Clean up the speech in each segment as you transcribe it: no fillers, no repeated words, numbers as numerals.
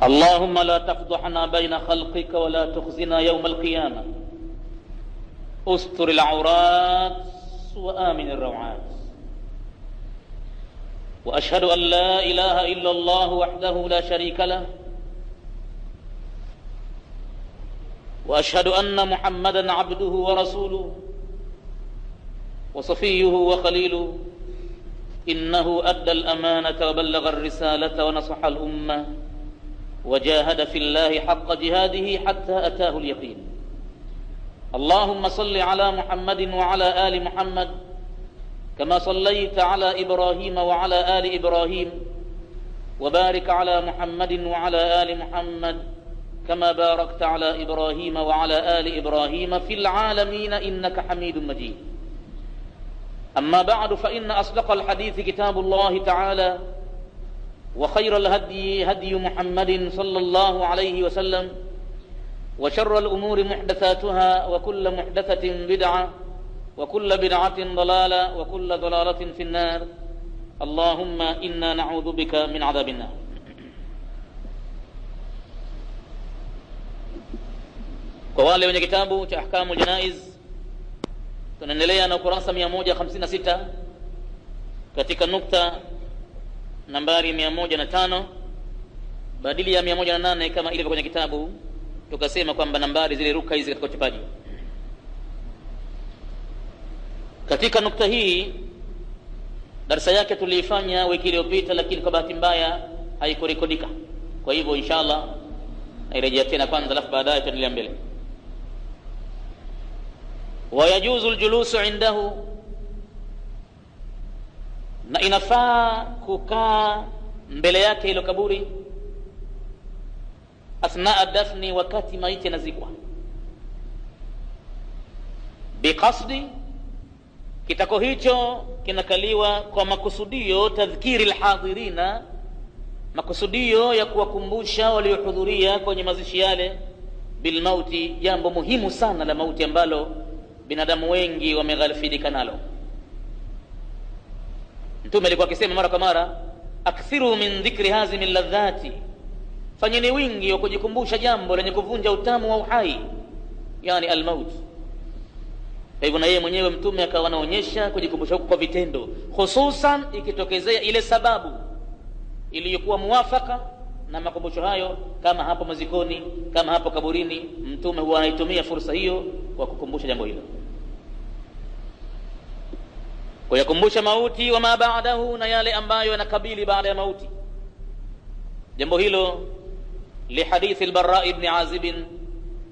اللهم لا تفضحنا بين خلقك ولا تخزنا يوم القيامة. استر العورات وآمن الروعات. وأشهد أن لا إله إلا الله وحده لا شريك له، وأشهد أن محمدا عبده ورسوله وصفيه وخليله. إنه أدى الأمانة وبلغ الرسالة ونصح الأمة وجاهد في الله حق جهاده حتى أتاه اليقين. اللهم صل على محمد وعلى آل محمد كما صليت على إبراهيم وعلى آل إبراهيم، وبارك على محمد وعلى آل محمد كما باركت على إبراهيم وعلى آل إبراهيم في العالمين إنك حميد مجيد. أما بعد، فإن أصدق الحديث كتاب الله تعالى، وخير الهدي هدي محمد صلى الله عليه وسلم، وشر الأمور محدثاتها، وكل محدثة بدعة، وكل بدعة ضلالة، وكل ضلالة في النار. اللهم إنا نعوذ بك من عذاب النار. Kwa wale wenye kitabu cha Ahkamul Janaiz, tunaendelea na ukurasa 156 katika nukta nambari 105 badili ya 108 kama ilivyo kwenye kitabu. Tukasema kwamba nambari zile ruka hizi katika uchapaji. Katika nukta hii darasa yake tuliifanya wiki iliyopita, lakini kwa bahati mbaya haikurekodika. Kwa hivyo inshallah nairejea tena kwanza, alafu baadaye tuendelea mbele. Wayajuzu aljulusu indahu, na inafaa kukaa mbele yake ilo kaburi, athnaa dafni, wakati maiti yanazikwa, biqasdi, kitako hicho kinakaliwa kwa makusudio tadhkiri alhadirina, makusudio ya kuwakumbusha waliohudhuria kwenye mazishi yale, bilmauti, jambo muhimu sana la mauti ambalo binadamu wengi wameghafilika nalo. Mtume alikuwa akisema mara kwa mara, akthiru min dhikri hazimi ladhati, fanyeni wingi wa kujikumbusha jambo lenye kuvunja utamu wa uhai, yani almaut. Kwa hivyo na yeye mwenyewe Mtume akawa anaonyesha kujikumbusha kwa vitendo, hususan ikitokezea ile sababu iliyokuwa muwafaka na makumbusho hayo, kama hapo mazikoni, kama hapo kaburini. Mtume huwa anaitumia fursa hiyo kwa kukumbusha jambo hilo, kuyakumbusha mauti wa ma ba'dahu, na yale ambayo yanakabili baada ya mauti. Jambo hilo lihadithi al-Barra ibn Azib,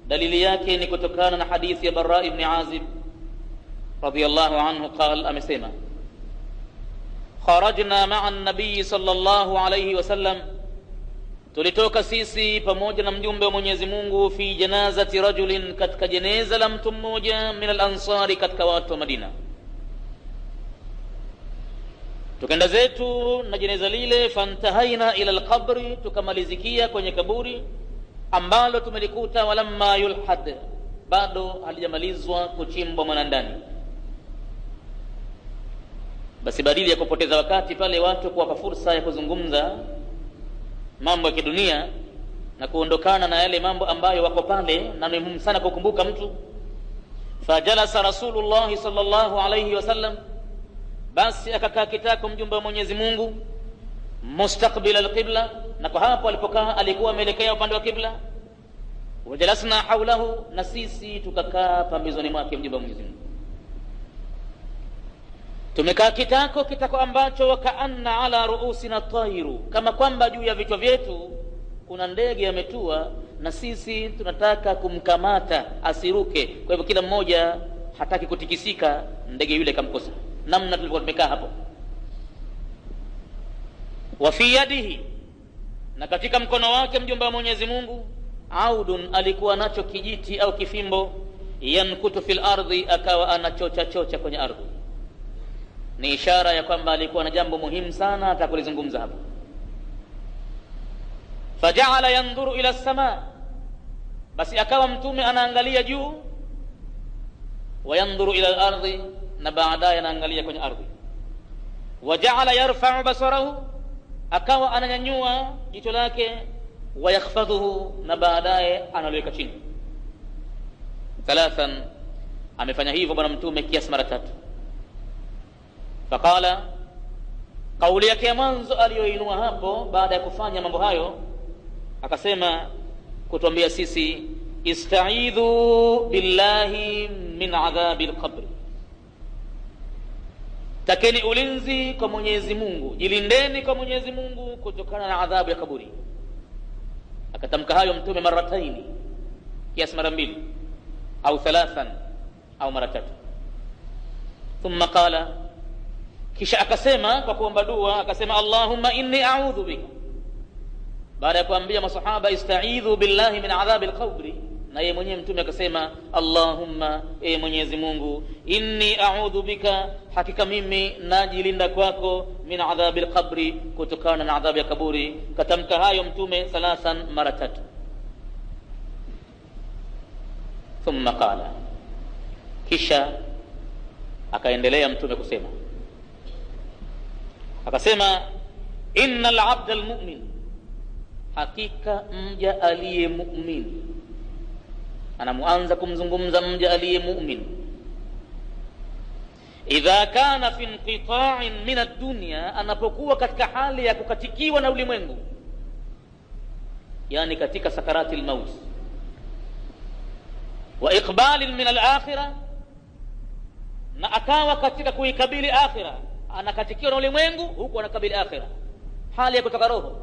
dalili yake ni kutokana na hadithi ya Barra ibn Azib radiyallahu anhu qala, amesema kharajna ma'a an-nabiy sallallahu alayhi wasallam, tulitoka sisi pamoja na mjumbe wa Mwenyezi Mungu, fi janazati rajulin, katika jeneza la mtu mmoja, min al-ansari, katika watu wa Madina. Tukenda zetu na jeneza lile, fantahaina ila al-qabri, tukamalizikia kwenye kaburi ambalo tumelikuta, walamma yulhad, bado halijamalizwa kuchimbwa mwanandani. Basi badili ya kupoteza wakati pale, watu kuwapa fursa ya kuzungumza mambo ya kidunia na kuondokana na yale mambo ambayo wako pale na ni muhimu sana kukumbuka mtu, fajalasa Rasulullah sallallahu alayhi wasallam, basi akakaa kitako mjumbe wa Mwenyezi Mungu, mustaqbil alqibla, na kwa hapo alipokaa alikuwa ameelekea upande wa kibla. Wajalasna haulahu, na sisi tukakaa pambizoni mwake mjumbe wa Mwenyezi Mungu. Tumekaa kitako ambacho wakaanna ala ruusina tayru, kama kwamba juu ya vichwa vyetu kuna ndege ametua, na sisi tunataka kumkamata asiruke. Kwa hivyo kila mmoja hataki kutikisika, ndege yule kamkosa. Namna tulikuwa tumekaa hapo. Wa fi yadihi, na katika mkono wake mjumbe wa Mwenyezi Mungu, audun, alikuwa nacho kijiti au kifimbo, yankutu fil ardhi, akawa anachocha kwenye ardhi. Ni ishara ya kwamba alikuwa na jambo muhimu sana atakulizungumza hapo. Faja'ala yanzuru ila as-samaa, basi akawa Mtume anaangalia juu, wa yanzuru ila al-ardhi, na baadaye anaangalia kwenye ardhi. Waja'ala yarfa'u basarahu, akawa ananyanyua jicho lake, wa yakhfadhuhu, na baadaye analiweka chini. Thalathan, amefanya hivyo bwana mtume kiasi mara 3. Faqala, kauli yake ya mwanzo aliyoinua hapo baada ya kufanya mambo hayo, akasema kutuambia sisi, ista'idhu billahi min adhabil qabr, takeni ulinzi kwa Mwenyezi Mungu, jilindeni kwa Mwenyezi Mungu kutokana na adhabu ya kaburi. Akatamka hayo mtume marataini, kiasi mara 2 au 3 au mara 3. Thumma qala, kisha akasema kwa kuomba dua, akasema Allahumma inni a'udhu bika, baada ya kuambia masahaba ista'idhu billahi min adhabil qabri, na yeye mwenyewe mtume akasema Allahumma, e Mwenyezi Mungu, inni a'udhu bika, hakika mimi najilinda kwako, min adhabil qabri, kutokana na adhabu ya kaburi. Katamka hayo mtume 3 mara 3. Thumma qala, kisha akaendelea mtume kusema, akasema innal abda almu'min, hakika mja aliye mu'min. Anamuanza kumzungumza mja aliye mu'min. Idha kana fi inqita'in min ad-dunya, anapokuwa katika hali ya kukatikiwa na ulimwengu, yani katika sakarati al-maut, wa iqbalin min al-akhirah, na akawa katika kuikabili akhirah, anakatikiwa na ulimwengu huku anakabili akhirah, hali ya kutaka roho.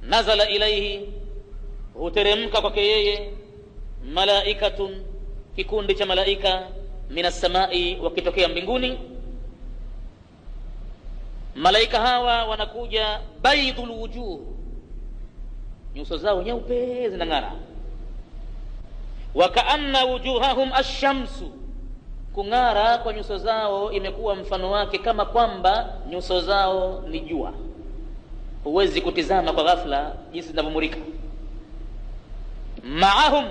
Nazala ilayhi, huteremka kwake yeye, malaikatun, kikundi cha malaika, minas samai, wakitokea mbinguni. Malaika hawa wanakuja baidul wujuh, nyuso zao nyeupe zinang'ara. Wa kaanna wujuhahum ash-shamsu, kung'ara kwa nyuso zao imekuwa mfano wake kama kwamba nyuso zao ni jua. Huwezi kutizama kwa ghafla jinsi zinavyomulika. Maahum,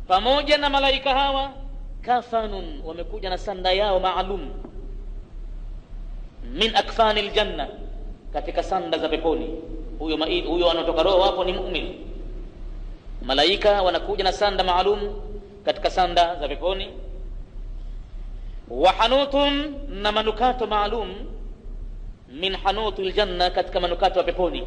pamoja na malaika hawa, kafanun, wamekuja na sanda yao maalum, min akfanil janna, katika sanda za peponi. Huyo anatoka roho hapo ni mu'min. Malaika wanakuja na sanda maalum katika sanda za peponi. Wa hanutun, na manukato maalum, min hanutul janna, katika manukato ya peponi.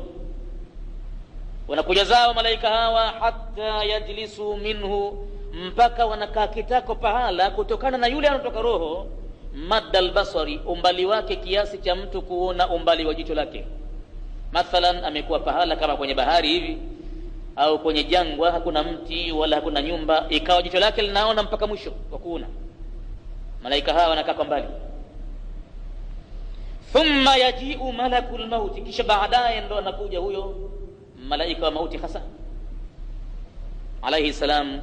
Wanakuja zao malaika hawa, hatta yajlisu minhu, mpaka wanakaa kitako pahala kutokana na yule anatoka roho, maddal basari, umbali wake kiasi cha mtu kuona umbali wa jicho lake. Mathalan, amekuwa pahala kama kwenye bahari hivi au kwenye jangwa, hakuna mti wala hakuna nyumba, ikawa jicho lake linaona mpaka mwisho wa kuona. Malaika hawa wanakaa kwa mbali. Thumma yaji'u malakul mauti, kisha baadaye ndo anakuja huyo malaika wa mauti hasa, alayhi salam,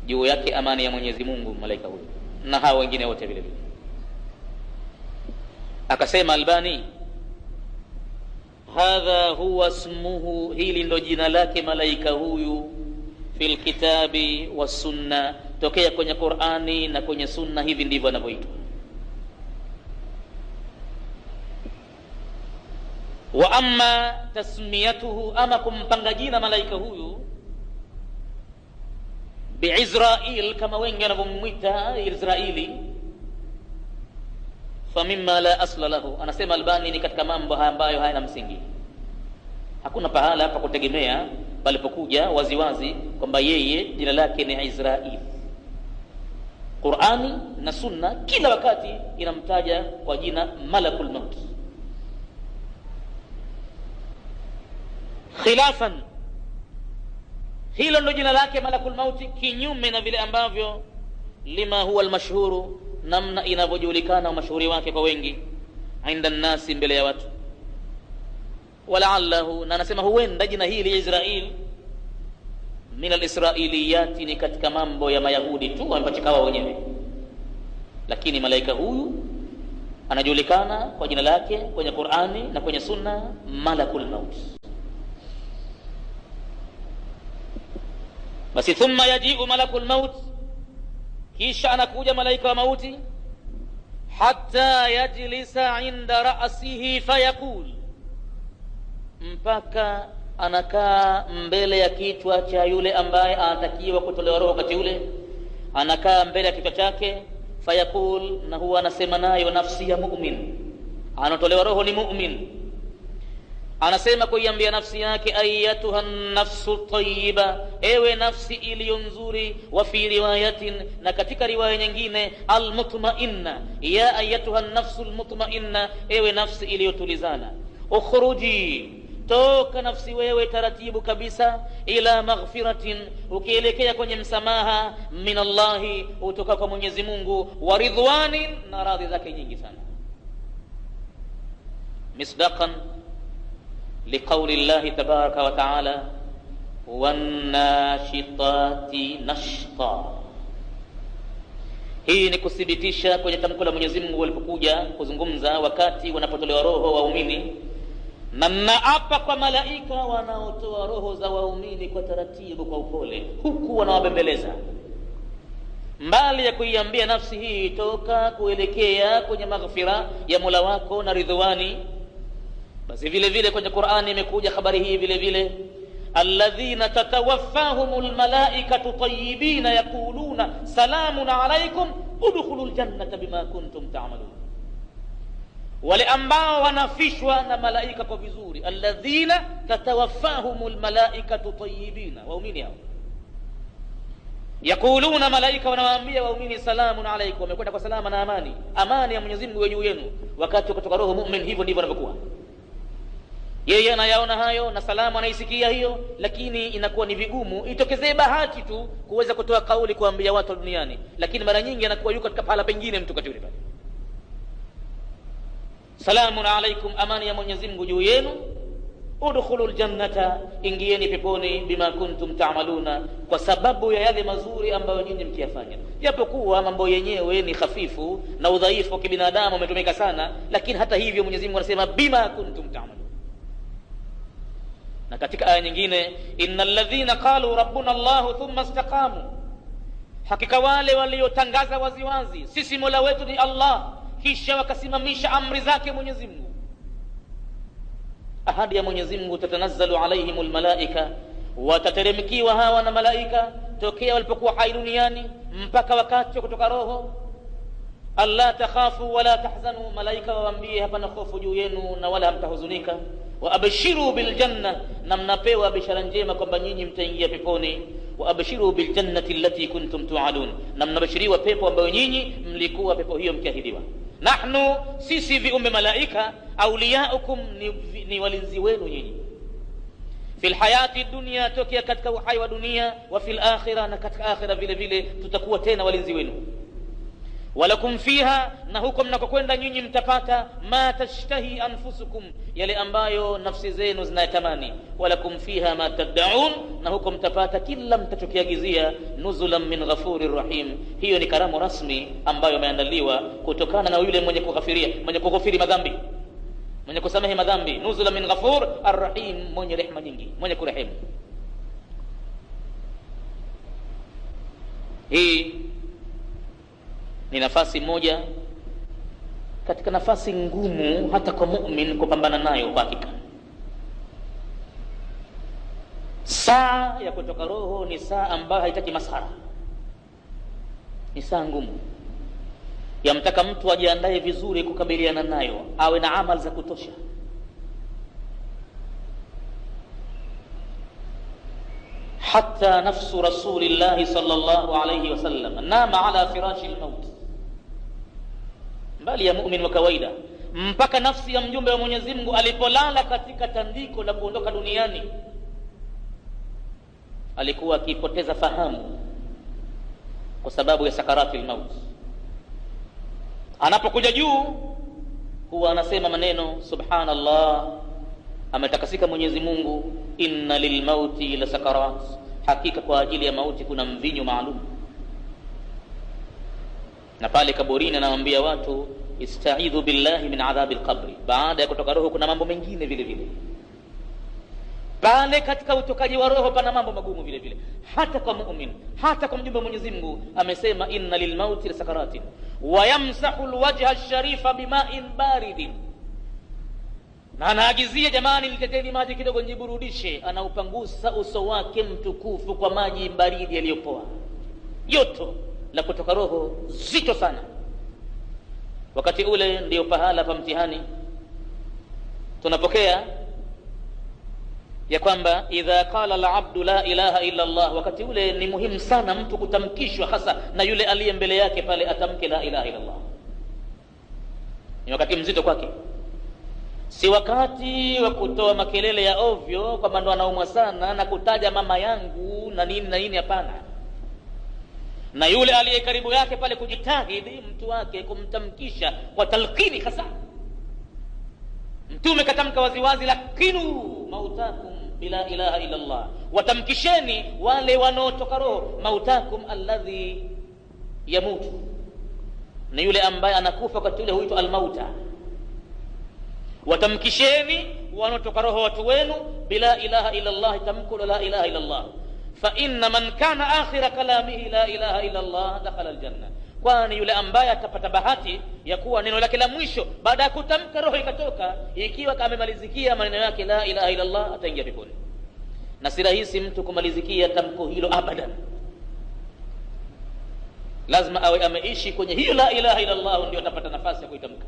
juu yake amani ya Mwenyezi Mungu malaika huyo, na hao wengine wote vile vile. Akasema Albani, hadha huwa ismuhu, hili ndo jina lake malaika huyu, fil kitabi was sunna, tokea kwenye Qur'ani na kwenye sunna, hivi ndivyo anavyoitwa. Wa amma tasmiyatuhu, ama kumpanga jina malaika huyu, bi'Izrail, kama wengi wanavyomwita Israili, fa mimma la asla lahu, anasema Albani, ni katika mambo ambayo hayana msingi. Hakuna pahala pa kutegemea palipokuja waziwazi kwamba yeye jina lake ni Israil. Qur'ani na sunna kila wakati inamtaja kwa jina malakul maut. Khilafan, hilo ndo jina lake malakul mauti, kinyume na vile ambavyo lima huwa almashhuru, namna inavyojulikana mashuhuri wake kwa wengi, inda nasi, mbele ya watu. Walaallahu, na anasema huenda jina hili Israil min alisrailiyati, ni katika mambo ya Mayahudi tu wamepachikawa wenyewe, lakini malaika huyu anajulikana kwa jina lake kwenye Qur'ani na kwenye sunna, malakul maut. Basi thumma yaji'u malakul maut, kisha anakuja malaika wa mauti, hatta yajlisa inda ra'sihi fayaqul, mpaka anakaa mbele ya kichwa cha yule ambaye anatakiwa kutolewa roho wakati ule, anakaa mbele ya kichwa chake. Fayaqul, na huwa anasema nayo nafsi ya mu'min, anatolewa roho ni mu'min, anasema kuiambia nafsi yake, ayatuha nafsu tayyiba, ewe nafsi iliyo nzuri. Wa fi riwayatin, na katika riwaya nyingine, almutmainna, ya ayatuha nafsu almutmainna, ewe nafsi iliyotulizana. Ukhruji, toka nafsi wewe taratibu kabisa, ila maghfiratin, ukielekea kwenye msamaha, min Allahi, utoka kwa Mwenyezi Mungu, wa ridwanin, na radhi zake nyingi sana. Misdaqan liqauli llahi tabaraka wa taala, wannashitati nashta. Hii ni kuthibitisha kwenye tamko la Mwenyezi Mungu walipokuja kuzungumza wakati wanapotolewa roho waumini, na naapa kwa malaika wanaotoa roho za waumini kwa taratibu, kwa upole, huku wanawabembeleza, mbali ya kuiambia nafsi hii toka kuelekea kwenye maghfira ya Mola wako na ridhwani. Basi vile vile kwenye Qur'ani imekuja habari hii vile vile, alladhina tatawaffahumul malaikatu tayyibina yaquluna salamun alaykum udkhulul jannata bima kuntum ta'malun, wale ambao wanafishwa na malaika kwa vizuri. Alladhina tatawaffahumul malaikatu tayyibina, waumini hao. Yaquluna, malaika wanawaambia waumini, salamun alaykum, wamekwenda kwa salama na amani, amani ya Mwenyezi Mungu juu yenu. Wakati kutoka roho mu'min, hivyo ndivyo anavyokuwa yeye, anayaona hayo na salamu anaisikia hiyo, lakini inakuwa ni vigumu itokezee bahati tu kuweza kutoa kauli kuambia watu duniani, lakini mara nyingi anakuwa yuko katika pahala pengine mtu katuli pale. Salamun alaykum, amani ya Mwenyezi Mungu juu yenu. Udkhulul jannata, ingieni peponi. Bima kuntum ta'maluna, kwa sababu ya yale mazuri ambayo nyinyi mkiyafanya. Japokuwa mambo yenyewe ni hafifu na udhaifu wa kibinadamu umetumika sana, lakini hata hivyo Mwenyezi Mungu anasema bima kuntum ta'maluna. Na katika aya nyingine, innal ladhina qalu rabbuna Allah thumma istaqamu, hakika wale waliotangaza waziwazi sisi Mola wetu ni Allah, kisha wakasimamisha amri zake Mwenyezi Mungu. Ahadi ya Mwenyezi Mungu, tatanazzalu alaihimul malaika, watateremkiwa hawa na malaika tokea walipokuwa hai duniani mpaka wakati wa kutoka roho. Alla takhafu wala tahzanu, malaika waambie hapana hofu juu yenu na wala hamtahuzunika. Wa abshiru bil janna, na mnapewa bishara njema kwamba nyinyi mtaingia peponi. Wa abshiru bil jannati allati kuntum tu'adun, na mnabashiriwa pepo ambayo nyinyi mlikuwa pepo hiyo mkiahidiwa. Nahnu, sisi viumbe malaika, auliyaukum, ni walinzi wenu nyinyi, fil hayati dunya, tokea katika uhai wa dunia, wa fil akhirah, na katika akhirah vile vile tutakuwa tena walinzi wenu. Walakum fiha, na huko mnakokwenda nyinyi mtapata, ma tashtahi anfusukum, yale ambayo nafsi zenu zinatamani. Walakum fiha ma tad'un, na huko mtapata kila mtachokiagizia. Nuzulan min ghafurir rahim, hiyo ni karamu rasmi ambayo imeandaliwa kutokana na yule mwenye kughafiria, mwenye kughafiri madhambi, mwenye kusamehe madhambi. Nuzulan min ghafur arrahim, mwenye rehema nyingi, mwenye kurehemu. Hii ni nafasi moja katika nafasi ngumu hata kwa mu'min kupambana nayo. Kwa hakika saa ya kutoka roho ni saa ambayo haitaki maskhara, ni saa ngumu, yamtaka mtu ajiandae vizuri kukabiliana nayo, awe na amali za kutosha. Hatta nafsu rasulillahi sallallahu alayhi wasallam nama ala firashi al-maut, mbali ya mu'min wa kawaida, mpaka nafsi ya mjumbe wa Mwenyezi Mungu alipolala katika tandiko la kuondoka duniani, alikuwa akipoteza fahamu kwa sababu ya sakarati al-maut. Anapokuja juu huwa anasema maneno subhanallah, ametakasika Mwenyezi Mungu, inna lilmauti la sakarat, hakika kwa ajili ya mauti kuna mvinyo maalum. Na pale kaburini anawaambia watu ista'idhu billahi min adhabil qabri, baada ya kutoka roho kuna mambo mengine vile vile. Pale katika utokaji wa roho pana mambo magumu vile vile, hata kwa mu'min, hata kwa mjumbe wa Mwenyezi Mungu. Amesema inna lilmauti la sakaratin wa yamsahu alwajha ash-sharifa bima'in baridin, na anaagizia, jamani nileteni maji kidogo nijiburudishe, anaupangusa uso wake mtukufu kwa maji baridi yaliyopoa, joto la kutoka roho zito sana. Wakati ule ndio pahala pa mtihani. Tunapokea ya kwamba idha qala al-abdu la ilaha illa Allah, wakati ule ni muhimu sana mtu kutamkishwa, hasa na yule aliye mbele yake pale atamke la ilaha illa Allah. Ni wakati mzito kwake, si wakati wa kutoa makelele ya ovyo kwamba ndo anaumwa sana na kutaja mama yangu na nini na nini. Hapana. Na yule aliye karibu yake pale kujitahidi mtu wake kumtamkisha kwa talqini hasa. Mtume katamka waziwazi, lakinu mautakum bila ilaha illa Allah, watamkisheni wale wanaotoka roho, mautakum alladhi yamutu, na yule ambaye anakufa wakati ule huitwa almauta. Watamkisheni wanaotoka roho watu wenu bila ilaha illa Allah, tamku la ilaha illa Allah, fa inna man kana akhira kalamihi la ilaha illa Allah dakhala aljanna, kwani yule ambaye atapata bahati ya kuwa neno lake la mwisho baada ya kutamka roho ikatoka, ikiwa amemalizikia maneno yake la ilaha illa Allah, ataingia peponi. Na si rahisi mtu kumalizikia tamko hilo abadan, lazima awe ameishi kwenye hiyo la ilaha illa Allah ndio atapata nafasi ya kuitamka.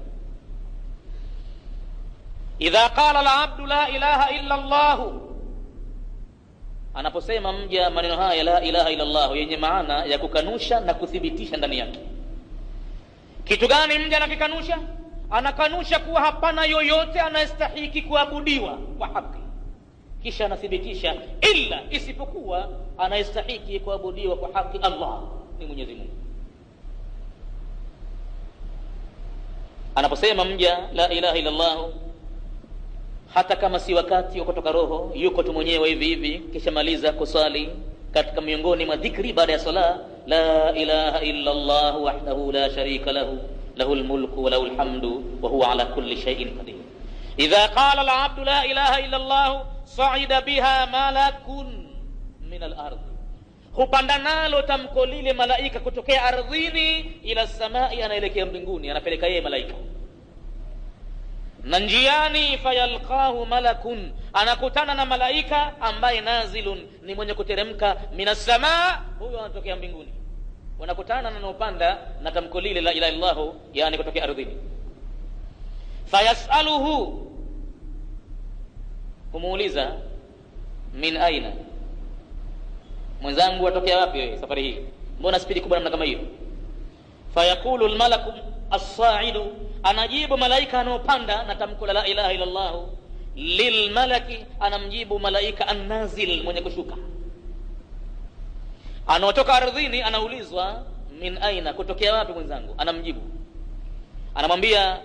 Idha qala al-abdu la ilaha illa Allah, anaposema mja maneno haya la ilaha illa Allah yenye maana ya kukanusha na kuthibitisha ndani yake. Kitu gani mja anakikanusha? Anakanusha kuwa hapana yoyote anayestahiki kuabudiwa kwa haki, kisha anathibitisha illa, isipokuwa anayestahiki kuabudiwa kwa haki Allah ni Mwenyezi Mungu. Anaposema mja la ilaha illa Allah, hata kama si wakati wa kutoka roho, yuko tu mwenyewe hivi hivi, kisha maliza kusali, katika miongoni mwa dhikri baada ya sala, la ilaha illa Allah wahdahu la sharika lahu, lahul mulku wa lahul hamdu wa huwa ala kulli shay'in qadir. Idha qala al-abdu la ilaha illa Allah sa'ida biha malakun min al-ardh, hupanda nalo tamko lile malaika kutokea ardhini ila samai, anaelekea mbinguni, anapeleka yeye malaika. Na njiani fayalqahu malakun, anakutana na malaika ambaye nazilun, ni mwenye kuteremka, minas samaa, huyo anatokea mbinguni. Wanakutana na upanda na tamko lile la ilaha illallah, yani kutokea ardhini. Fayasaluhu, kumuuliza min aina, mwenzangu atokea wapi wewe safari hii, mbona spidi kubwa namna kama hiyo? Fayaqulu almalaku as-sa'idu, anajibu malaika anopanda na tamko la ilaha illa Allah, lilmalaki, anamjibu malaika an-nazil, mwenye kushuka. Anaotoka ardhini anaulizwa min aina, kutokea wapi mwenzangu? Anamjibu, anamwambia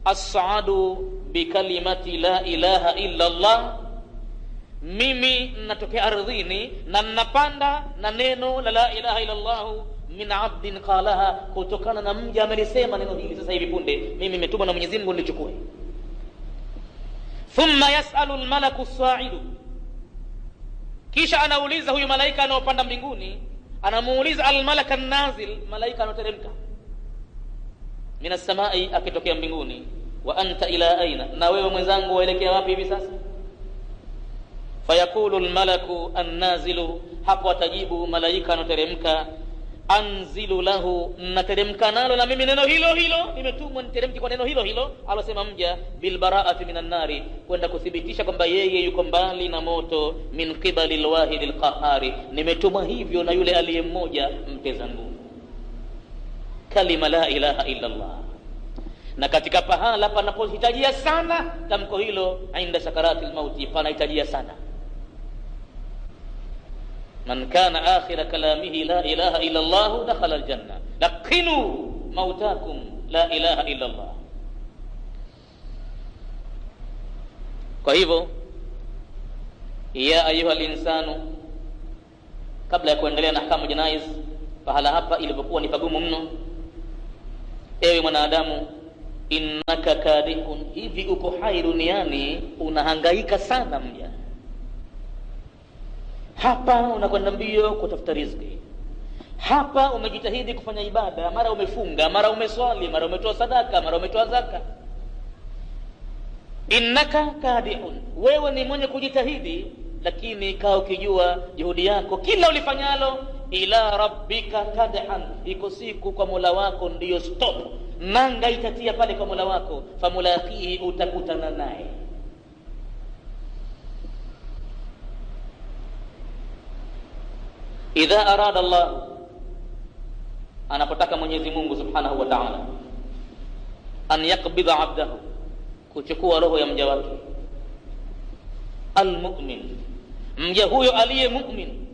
as-sa'adu bi kalimati la ilaha illa Allah, mimi natokea ardhini na napanda na neno la la ilaha illa Allah, min abdin qalaha, kutokana na mja amelisema neno hili sasa hivi punde, mimi nimetumwa na Mwenyezi Mungu nilichukue. Thumma yasalu almalaku as-sa'idu, kisha anauliza huyu malaika anaopanda mbinguni, anamuuliza almalaka an-nazil, malaika anoteremka min as-samai, akitokea mbinguni, wa anta ila aina, na wewe mwenzangu waelekea wapi hivi sasa? Fayaqulu almalaku an-nazilu, hapo atajibu malaika anoteremka, anzilu lahu, nateremka nalo na mimi neno hilo hilo, nimetumwa niteremke kwa neno hilo hilo alosema mja, bil bara'ati minan nari, kwenda kuthibitisha kwamba yeye yuko mbali na moto, min qibali alwahid alqahari, nimetumwa hivyo na yule aliye mmoja mteza nguvu. Kalima la ilaha illa Allah, na katika pahala panapohitajia sana tamko hilo, inda sakaratil mauti, panahitajia sana. Man kana akhira kalamihi la ilaha illa Allah dakhala aljanna, laqinu mautakum la ilaha illa Allah. Kwa hivyo, ya ayuha linsanu, kabla ya kuendelea na ahkamu janaiz, pahala hapa ilipokuwa ni pagumu mno, ewe mwanadamu, innaka kadihun, hivi uko hai duniani unahangaika sana mja. Hapa unakwenda mbio kutafuta riziki, hapa umejitahidi kufanya ibada, mara umefunga, mara umeswali, mara umetoa sadaka, mara umetoa zaka. innaka kadihun, wewe ni mwenye kujitahidi, lakini kaa ukijua juhudi yako kila ulifanyalo, ila rabbika kadhan, iko siku kwa Mola wako ndiyo stop, nanga itatia pale kwa Mola wako, famulaqihi, utakutana naye. Idha arada Allah, anapotaka Mwenyezi Mungu Subhanahu wa Ta'ala, an yakbidha abdahu, kuchukua roho ya mja wake, almu'min, mja huyo aliye mu'min,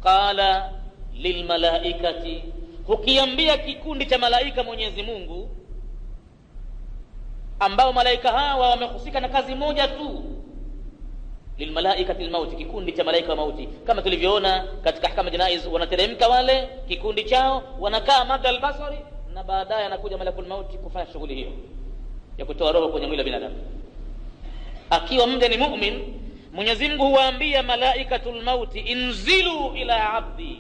qala lilmalaikati, hukiambia kikundi cha malaika Mwenyezi Mungu, ambao malaika hawa wamehusika na kazi moja tu, lilmalaikati almauti, kikundi cha malaika wa mauti. Kama tulivyoona katika ahkam janaiz, wanateremka wale kikundi chao, wanakaa mada albasari, na baadaye anakuja malakul mauti kufanya shughuli hiyo ya kutoa roho kwenye mwili wa binadamu. Akiwa mja ni mu'min, Mwenyezi Mungu huwaambia malaikatul mauti, inzilu ila abdi,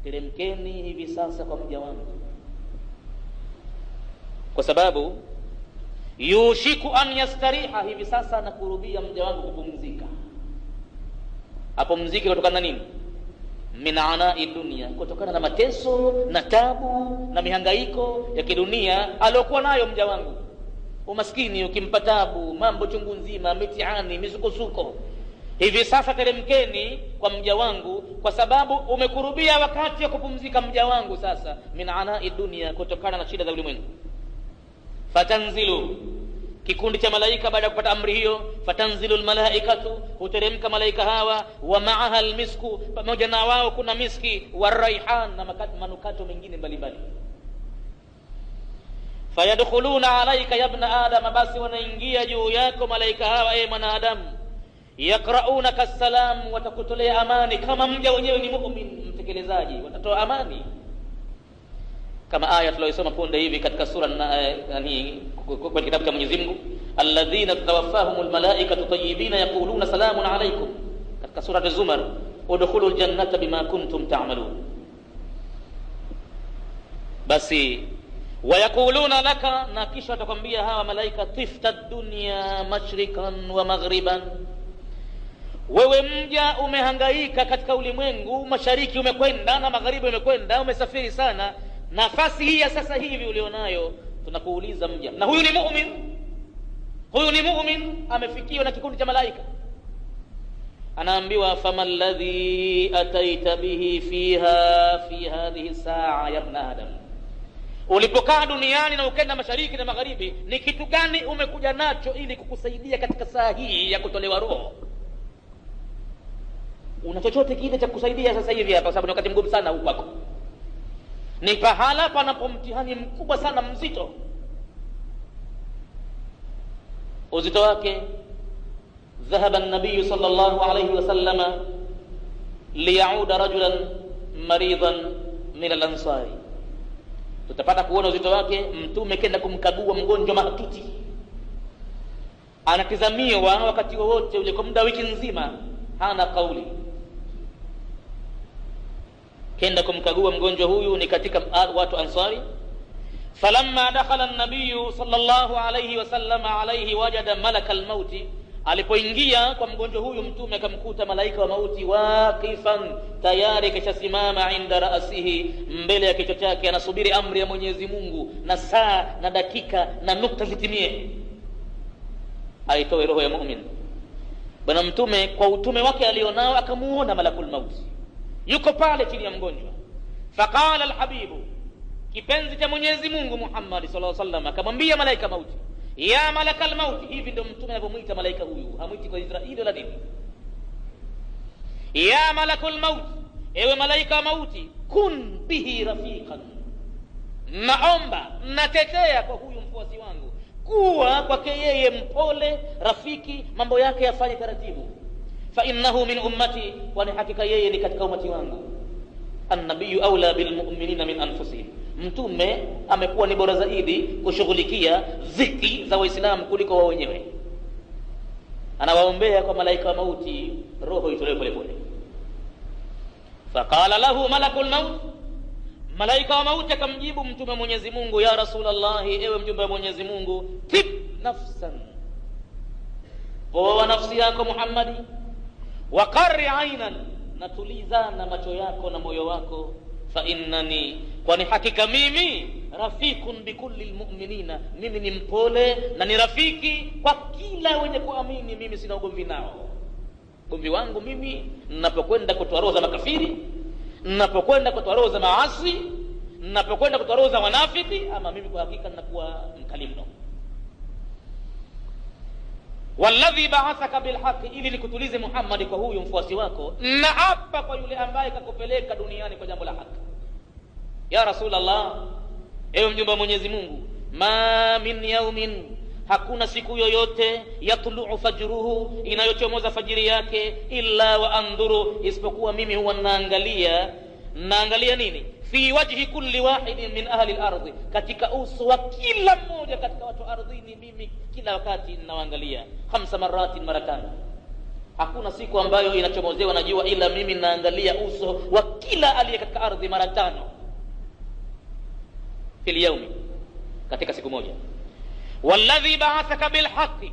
teremkeni hivi sasa kwa mja wangu, kwa sababu yushiku an yastariha, hivi sasa nakurubia mja wangu kupumzika. Apumzike kutokana na nini? Min anai dunia, kutokana na mateso na tabu na mihangaiko ya kidunia aliyokuwa nayo mja wangu. Umaskini ukimpa tabu, mambo chungu nzima, mitihani, misukosuko. Hivi sasa teremkeni kwa mja wangu, kwa sababu umekurubia wakati wa kupumzika mja wangu sasa, min anai dunia, kutokana na shida za ulimwengu. Fatanzilu, kikundi cha malaika baada ya kupata amri hiyo, fatanzilu almalaikatu, huteremka malaika hawa, wa ma'aha almisku, pamoja na wao kuna miski, waraihan, na manukato mengine mbalimbali. Fayadkhuluna alayka ya ibn adam, basi wanaingia juu yako malaika hawa, ewe mwanadamu, yaqraunaka assalam, watakutolea amani, kama mja wenyewe ni mu'min mtekelezaji, watatoa amani, kama aya tuliyosoma punde hivi katika sura kwa kitabu cha Mwenyezi Mungu, alladhina tawaffahumul malaikatu tayyibina yaquluna salamun alaykum, katika sura az-Zumar, udkhulul jannata bima kuntum ta'malun. Basi wayaquluna laka, na kisha watakwambia hawa malaika, tifta dunya mashrikan wa maghriban, wewe mja umehangaika katika ulimwengu, mashariki umekwenda na magharibi umekwenda, umesafiri sana, nafasi hii ya sasa hivi ulionayo, tunakuuliza mja, na huyu ni mu'min, amefikiwa na kikundi cha malaika, anaambiwa, famal ladhi ataita bihi fiha fi hadhihi saa ya ibn adam, ulipokaa duniani na ukenda mashariki na magharibi, ni kitu gani umekuja nacho ili kukusaidia katika saa hii ya kutolewa roho? Una chochote kile cha kusaidia sasa hivi hapa? Kwa sababu ni wakati mgumu sana huko kwako, ni pahala panapo mtihani mkubwa sana, mzito. Uzito wake, dhahaba an-nabiy sallallahu alayhi wasallam liyauda rajulan maridan min al-ansari, tutapata kuona uzito wake. Mtume kenda kumkagua mgonjwa mahututi, anatizamiwa wakati wowote ule kwa muda wiki nzima, hana kauli. Kenda kumkagua mgonjwa huyu, ni katika watu Ansari. Falamma dakhala an-nabiy sallallahu alayhi wasallam alayhi wajada malaka al-mauti, alipoingia kwa mgonjwa huyu Mtume akamkuta malaika wa mauti waqifan, tayari kishasimama, inda ra'sihi, mbele ya kichwa chake, anasubiri amri ya Mwenyezi Mungu, na saa na dakika na nukta zitimie aitoe roho ya mu'min. Bwana Mtume kwa utume wake alionao akamuona malakul mauti yuko pale chini ya mgonjwa. Faqala alhabibu, kipenzi cha Mwenyezi Mungu Muhammad sallallahu alaihi wasallam, akamwambia malaika mauti, ya malakal mauti. Hivi ndio Mtume anapomuita malaika huyu, hamwiti kwa Israeli wala nini. Ya malakul mauti, ewe malaika mauti, kun bihi rafiqan, naomba natetea kwa huyu mfuasi wangu, kuwa kwake yeye mpole, rafiki, mambo yake yafanye taratibu. Fa innahu min ummati, wa hakika yeye ni katika umati wangu. An-nabiyyu awla bil mu'minina min anfusihim, Mtume amekuwa ni bora zaidi kushughulikia dhiki za Waislamu kuliko wao wenyewe. Anawaombea kwa malaika wa mauti roho itolewe pole pole. Faqala lahu malakul maut, malaika wa mauti akamjibu Mtume Mwenyezi Mungu, ya Rasulullah, ewe mjumbe wa Mwenyezi Mungu, tib nafsan, poa nafsi yako Muhammadi, wa qarri aynan, na tulizana macho yako na moyo wako, fa innani, kwani hakika mimi rafiqun bikulli almu'minina, mimi ni mpole na ni rafiki kwa kila wenye kuamini. Mimi sina ugomvi nao. Ugomvi wangu mimi ninapokwenda kutoa roho za makafiri, ninapokwenda kutoa roho za maasi, ninapokwenda kutoa roho za wanafiki, ama mimi kwa hakika ninakuwa mkalimu. Walladhi ba'athaka bilhaqi, ili nikutulize Muhammad kwa huyu mfuasi wako, na hapa kwa yule ambaye kakupeleka duniani kwa jambo la haki. Ya Rasulullah, ewe mjumbe wa Mwenyezi Mungu, ma min yaumin, hakuna siku yoyote, yatlu'u fajruhu, inayochomoza fajiri yake, illa wa anduru, isipokuwa mimi huwa naangalia nini? Fi wajhi kulli wahidin min ahli al-ardh, katika uso wa kila mmoja katika watu ardhini, mimi kila wakati ninaangalia 5 maratin, mara 5. Hakuna siku ambayo inachomozewa na jua ila mimi naangalia uso wa kila aliye katika ardhi mara 5 fil yawmi, katika siku moja. Walladhi ba'athaka bilhaqi,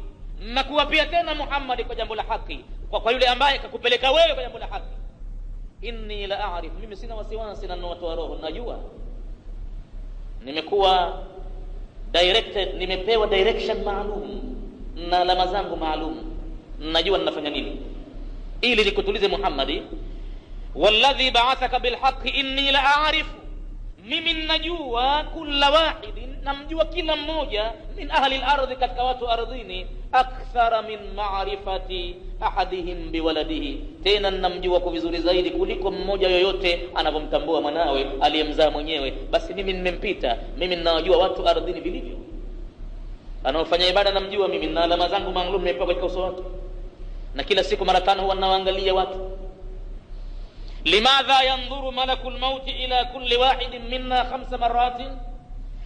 na kuwapia tena Muhammad kwa jambo la haki, kwa yule ambaye kakupeleka wewe kwa jambo la haki. Inni la a'rif, mimi sina wasiwasi na watu wa roho, najua nimekuwa directed, nimepewa direction maalum na alama zangu maalum, najua ninafanya nini ili nikutulize Muhammad. Walladhi ba'athaka bilhaqi inni la a'rif, mimi najua kila wahidin, namjua kila mmoja, min ahli al-ardh, katika watu ardhini, akthara min ma'rifati ahadihim biwaladihi, tena namjua kwa vizuri zaidi kuliko mmoja yoyote anavyomtambua mwanawe aliyemzaa mwenyewe. Basi mimi nimempita, mimi ninajua watu ardhini vilivyo. Anaofanya ibada namjua mimi, na alama zangu maalum nimepewa katika uso wake, na kila siku mara 5 huwa naangalia watu. Limadha yanzuru malakul mauti ila kulli wahidin minna 5 maratin,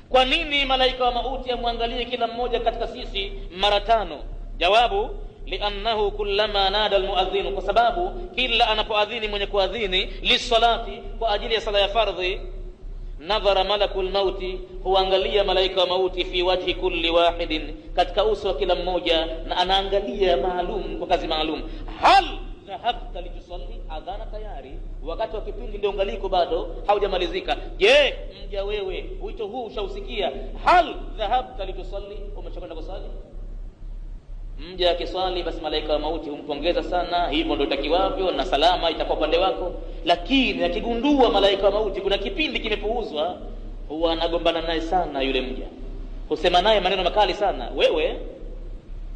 kwa nini malaika wa mauti amwangalie kila mmoja katika sisi mara 5? Jawabu, liannahu kullama nada almuadhdhin, kwa sababu kila anapoadhini mwenye kuadhini lisalati, kwa ajili ya sala ya fardhi, nadhara malakul mauti, huangalia malaika wa mauti fi wajhi kulli wahidin, katika uso wa kila mmoja, na anaangalia maalum kwa kazi maalum. Hal dhahabta litusalli, adhana tayari, wakati wa kipindi ndio ungaliko bado haujamalizika. Je, mja wewe wito huu ushausikia? Hal dhahabta litusalli, umeshakwenda kusali? Mja akiswali basi malaika wa mauti humpongeza sana, hivyo ndio itakiwavyo, na salama itakuwa upande wako. Lakini akigundua malaika wa mauti kuna kipindi kimepuuzwa, huwa anagombana naye sana yule mja, husema naye maneno makali sana. Wewe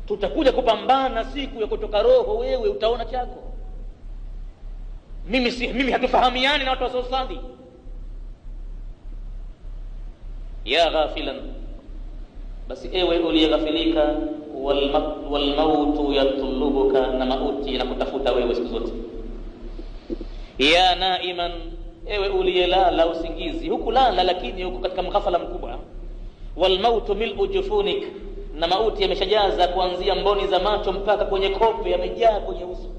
tutakuja kupambana siku ya kutoka roho, wewe utaona chako. Mimi hatufahamiani na watu wasiosali. Ya ghafilan, basi ewe uliyeghafilika, wal mautu yatlubuka, na mauti inakutafuta wewe siku zote. Ya naiman, ewe uliyelala usingizi, hukulala lakini huko katika mghafala mkubwa. Wal mautu mil'u jufunik, na mauti yameshajaza kuanzia mboni za macho mpaka kwenye kope, yamejaa kwenye uso.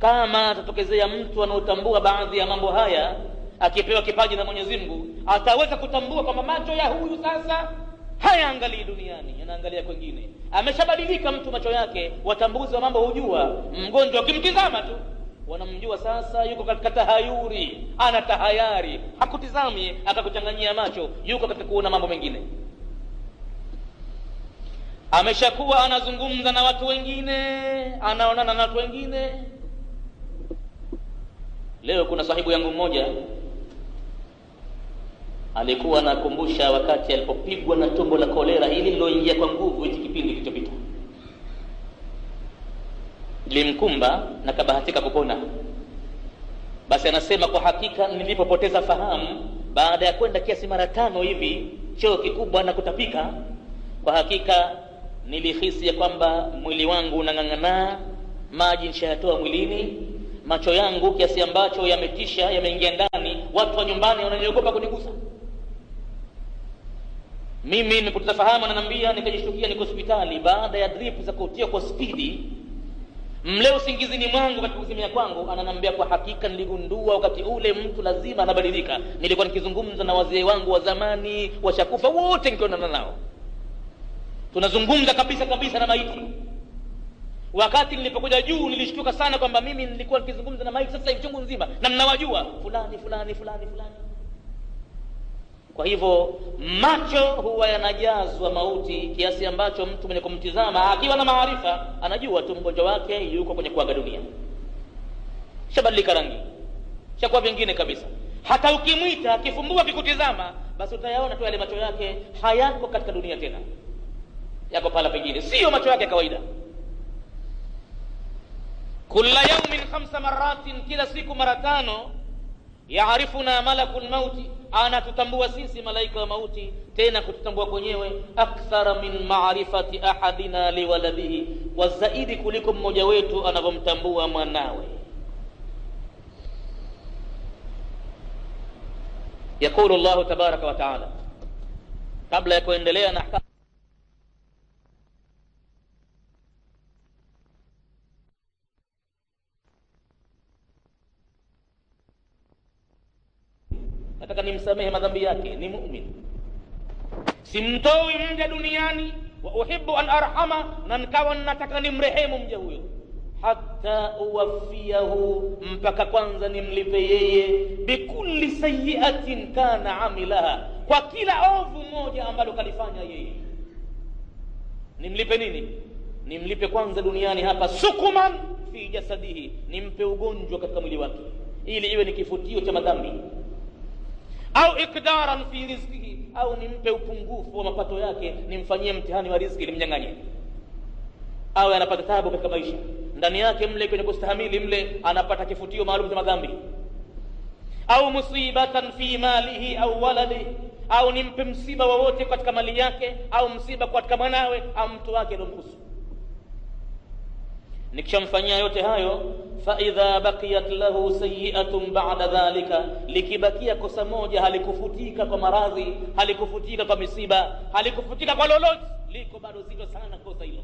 Kama atatokezea mtu anaotambua baadhi ya mambo haya, akipewa kipaji na Mwenyezi Mungu, ataweza kutambua kwamba macho ya huyu sasa hayaangalii duniani, yanaangalia kwingine. Ameshabadilika mtu macho yake. Watambuzi wa mambo hujua, mgonjwa ukimtizama tu wanamjua sasa yuko katika tahayuri, ana tahayari, hakutizami akakuchanganyia macho, yuko katika kuona mambo mengine. Ameshakuwa anazungumza na watu wengine, anaonana na watu wengine. Leo kuna sahibu yangu mmoja alikuwa anakumbusha wakati alipopigwa na tumbo la kolera hili liloingia kwa nguvu hiki kipindi kilichopita. Limkumba na kabahatika kupona. Basi anasema, kwa hakika nilipopoteza fahamu baada ya kwenda kiasi mara 5 hivi choo kikubwa na kutapika, kwa hakika nilihisi ya kwamba mwili wangu unang'ang'ana, maji nishayatoa mwilini, macho yangu kiasi ambacho yametisha, yameingia ndani, watu wa nyumbani wananiogopa kunigusa. Mimi nimepoteza fahamu, ananiambia, nikajishtukia niko hospitali baada ya drip za kutia kwa spidi. Mleo usingizini mwangu katika kuzimia kwangu, ananiambia, kwa hakika niligundua wakati ule mtu lazima anabadilika. Nilikuwa nikizungumza na wazee wangu wa zamani, washakufa wote, nikionana nao. tunazungumza kabisa kabisa na maiti. Wakati nilipokuja juu nilishtuka sana kwamba mimi nilikuwa nikizungumza na maiti sasa hivi chungu nzima na mnawajua fulani fulani fulani fulani. Kwa hivyo macho huwa yanajazwa mauti kiasi ambacho mtu mwenye kumtizama akiwa na maarifa anajua tu mgonjwa wake yuko kwenye kuaga dunia, shabadilika rangi, shakuwa vingine kabisa. Hata ukimwita akifumbua kikutizama, basi utayaona tu yale macho yake hayako katika dunia tena, yako pala pengine, sio macho yake kawaida. Kulla yawmin 5 maratin, kila siku mara 5. Yaarifuna malakul mauti, anatutambua sisi malaika wa mauti, tena kututambua kwenyewe akthara min ma'rifati ahadina liwaladihi, wa zaidi kuliko mmoja wetu anavyomtambua mwanawe. Yakulu Allah tabaraka wa taala, kabla ya kuendelea na nataka nimsamehe madhambi yake, ni muumini, simtoi mja duniani, wa uhibbu an arhama, na nikawa nataka nimrehemu mja huyo, hatta uwafiyahu, mpaka kwanza nimlipe yeye, bikulli sayyi'atin kana amilaha, kwa kila ovu moja ambalo kalifanya yeye. Nimlipe nini? Nimlipe kwanza duniani hapa, sukuman fi jasadihi, nimpe ugonjwa katika mwili wake ili iwe ni kifutio cha madhambi, au ikdaran fi rizqihi, au nimpe upungufu wa mapato yake, nimfanyie mtihani wa riziki, nimnyang'anye, au anapata taabu katika maisha ndani yake mle kwenye kustahamili mle anapata kifutio maalum cha madhambi, au musibatan fi malihi au waladihi, au nimpe msiba wowote katika mali yake, au msiba katika mwanawe au mtu wake aliyomkusu. Nikishamfanyia yote hayo, fa idha baqiyat lahu sayyi'atun ba'da dhalika, likibakia kosa moja halikufutika kwa maradhi, halikufutika kwa misiba, halikufutika kwa lolote, liko bado zito sana kosa hilo,